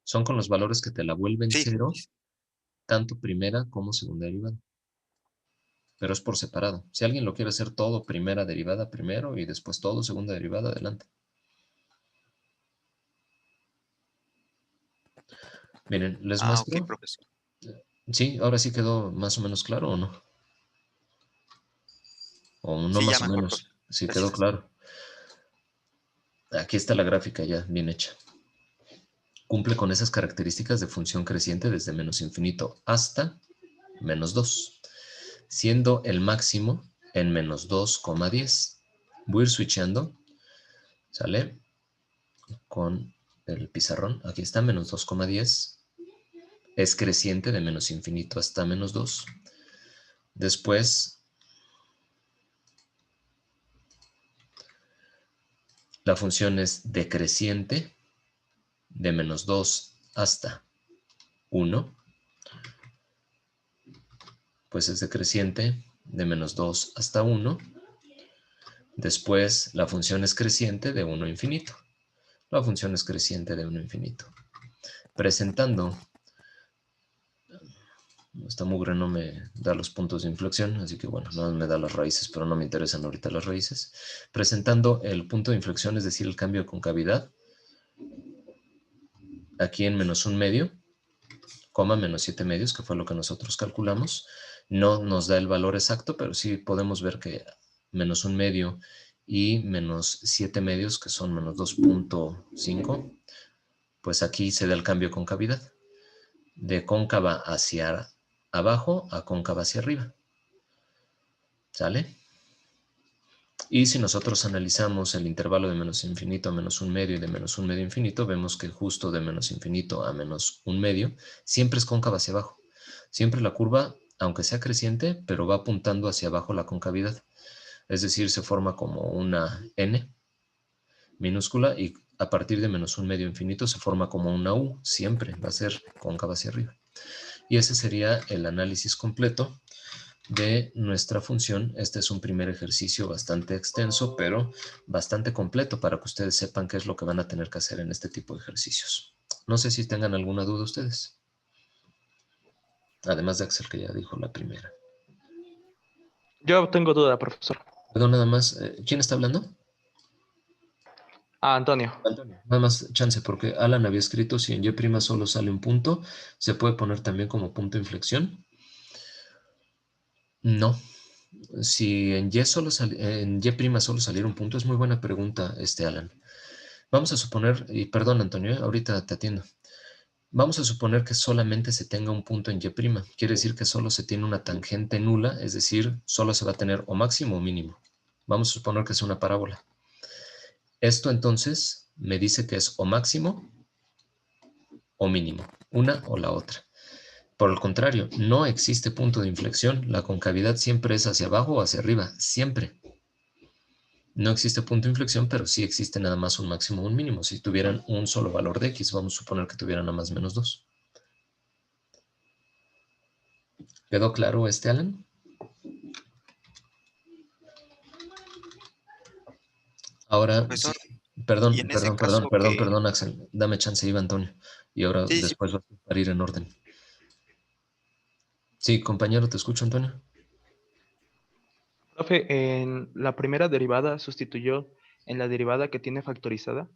Son con los valores que te la vuelven Sí. 0, tanto primera como segunda derivada. Pero es por separado. Si alguien lo quiere hacer todo primera derivada primero y después todo segunda derivada, adelante. Miren, les muestro. Ok, profesor. Sí, ahora sí quedó más o menos claro o no. O no Sí, ya más o mejor, profe. menos. Sí quedó Gracias. claro. Aquí está la gráfica ya bien hecha. cumple con esas características de función creciente desde menos infinito hasta menos 2, siendo el máximo en menos 2,10. Voy a ir switchando, ¿sale? Con el pizarrón. Aquí está, menos 2,10. Es creciente de menos infinito hasta menos 2. Después, la función es decreciente de menos 2 hasta 1. Pues es decreciente de menos 2 hasta 1. Después, la función es creciente de 1 a infinito. La función es creciente de 1 a infinito. Presentando, esta mugre no me da los puntos de inflexión, así que bueno, no me da las raíces, pero no me interesan ahorita las raíces. Presentando el punto de inflexión, es decir, el cambio de concavidad, aquí en menos 1 medio, coma menos 7 medios, que fue lo que nosotros calculamos. No nos da el valor exacto, pero sí podemos ver que menos 1 medio y menos 7 medios, que son menos 2,5, pues aquí se da el cambio de concavidad. De cóncava hacia abajo a cóncava hacia arriba. ¿Sale? Y si nosotros analizamos el intervalo de menos infinito a menos 1 medio y de menos 1 medio a infinito, vemos que justo de menos infinito a menos 1 medio siempre es cóncava hacia abajo. Siempre la curva, aunque sea creciente, pero va apuntando hacia abajo la concavidad. Es decir, se forma como una N minúscula y a partir de menos 1 medio infinito se forma como una U. Siempre va a ser cóncava hacia arriba. Y ese sería el análisis completo de nuestra función. Este es un primer ejercicio bastante extenso, pero bastante completo para que ustedes sepan qué es lo que van a tener que hacer en este tipo de ejercicios. No sé si tengan alguna duda ustedes. Además de Axel, que ya dijo la primera. Yo tengo duda, profesor. Perdón, nada más. ¿Quién está hablando? Antonio. Antonio. Nada más chance, porque Alan había escrito si en Y' solo sale un punto, ¿se puede poner también como punto de inflexión? No. Si en Y solo saliera un punto, es muy buena pregunta, Alan. Vamos a suponer, y perdón, Antonio, ahorita te atiendo. Vamos a suponer que solamente se tenga un punto en Y'. Quiere decir que solo se tiene una tangente nula, es decir, solo se va a tener o máximo o mínimo. Vamos a suponer que es una parábola. Esto entonces me dice que es o máximo o mínimo, una o la otra. Por el contrario, no existe punto de inflexión. La concavidad siempre es hacia abajo o hacia arriba, siempre. No existe punto de inflexión, pero sí existe nada más un máximo o un mínimo. Si tuvieran un solo valor de X, vamos a suponer que tuvieran nada más menos 2. ¿Quedó claro Alan? Ahora, sí, Profesor, y en ese caso que, perdón, Axel. Dame chance, iba Antonio. Y ahora sí, sí, después vas a ir en orden. Sí, compañero, te escucho, Antonio. Profe, en la primera derivada sustituyó en la derivada que tiene factorizada.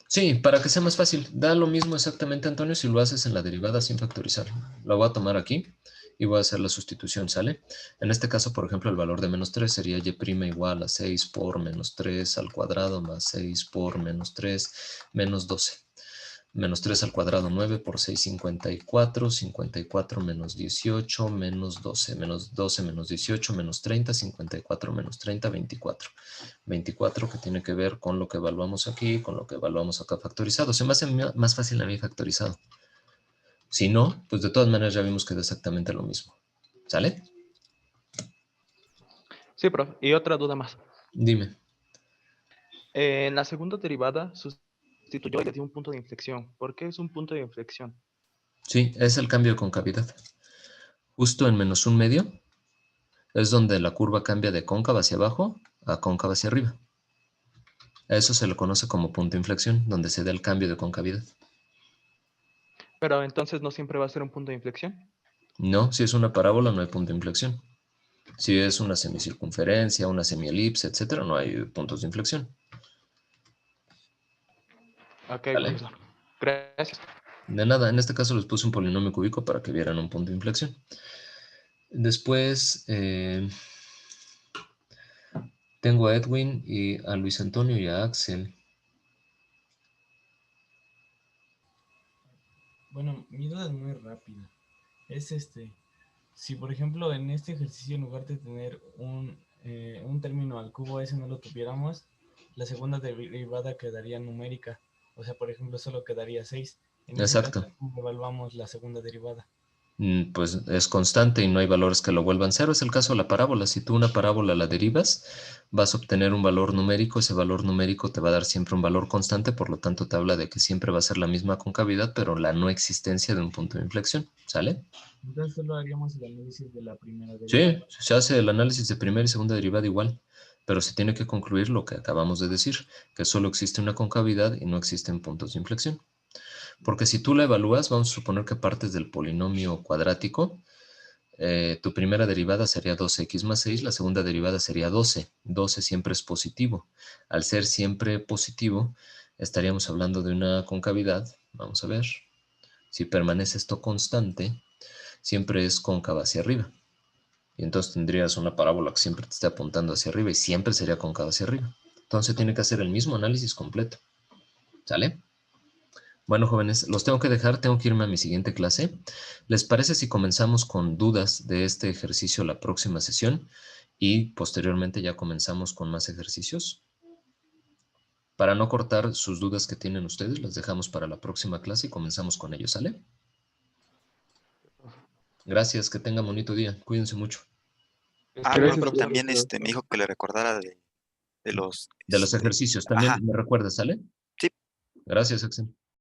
Sí, para que sea más fácil. Da lo mismo exactamente, Antonio, si lo haces en la derivada sin factorizar. Lo voy a tomar aquí y voy a hacer la sustitución, ¿sale? En este caso, por ejemplo, el valor de menos 3 sería y' igual a 6 por menos 3 al cuadrado más 6 por menos 3 menos 12. Menos 3 al cuadrado, 9 por 6, 54. 54 menos 18 menos 12. Menos 12 menos 18 menos 30. 54 menos 30, 24. 24 que tiene que ver con lo que evaluamos aquí, con lo que evaluamos acá factorizado. Se me hace más fácil a mí factorizado. Si no, pues de todas maneras ya vimos que es exactamente lo mismo. ¿Sale? Sí, profe. Y otra duda más. Dime. En la segunda derivada sustituyó y le dio un punto de inflexión. ¿Por qué es un punto de inflexión? Sí, es el cambio de concavidad. Justo en menos 1 medio es donde la curva cambia de cóncava hacia abajo a cóncava hacia arriba. A eso se le conoce como punto de inflexión, donde se da el cambio de concavidad. Pero entonces no siempre va a ser un punto de inflexión. No, si es una parábola no hay punto de inflexión. Si es una semicircunferencia, una semielipse, etcétera, no hay puntos de inflexión. Ok, ¿Vale? profesor. Gracias. De nada, en este caso les puse un polinomio cúbico para que vieran un punto de inflexión. Después tengo a Edwin y a Luis Antonio y a Axel. Bueno, mi duda es muy rápida. Es si por ejemplo en este ejercicio en lugar de tener un término al cubo ese no lo tuviéramos, la segunda derivada quedaría numérica. O sea, por ejemplo, solo quedaría 6. En ese caso, Exacto. ¿cómo evaluamos la segunda derivada? Pues es constante y no hay valores que lo vuelvan cero. Es el caso de la parábola. Si tú una parábola la derivas, vas a obtener un valor numérico. Ese valor numérico te va a dar siempre un valor constante, por lo tanto te habla de que siempre va a ser la misma concavidad, pero la no existencia de un punto de inflexión. ¿Sale? Entonces solo haríamos el análisis de la primera Sí, derivada. se hace el análisis de primera y segunda derivada igual, pero se tiene que concluir lo que acabamos de decir, que solo existe una concavidad y no existen puntos de inflexión. Porque si tú la evalúas, vamos a suponer que partes del polinomio cuadrático, tu primera derivada sería 2x más 6, la segunda derivada sería 12. 12 siempre es positivo. Al ser siempre positivo, estaríamos hablando de una concavidad. Vamos a ver. Si permanece esto constante, siempre es cóncava hacia arriba. Y entonces tendrías una parábola que siempre te esté apuntando hacia arriba y siempre sería cóncava hacia arriba. Entonces tiene que hacer el mismo análisis completo. ¿Sale? Bueno, jóvenes, los tengo que dejar, tengo que irme a mi siguiente clase. ¿Les parece si comenzamos con dudas de este ejercicio la próxima sesión y posteriormente ya comenzamos con más ejercicios? Para no cortar sus dudas que tienen ustedes, las dejamos para la próxima clase y comenzamos con ellos, ¿sale? Gracias, que tengan bonito día. Cuídense mucho. Profe, Gracias, también profesor. me dijo que le recordara de los, De los ejercicios también ajá, me recuerda, ¿sale? sí. Gracias, Axel.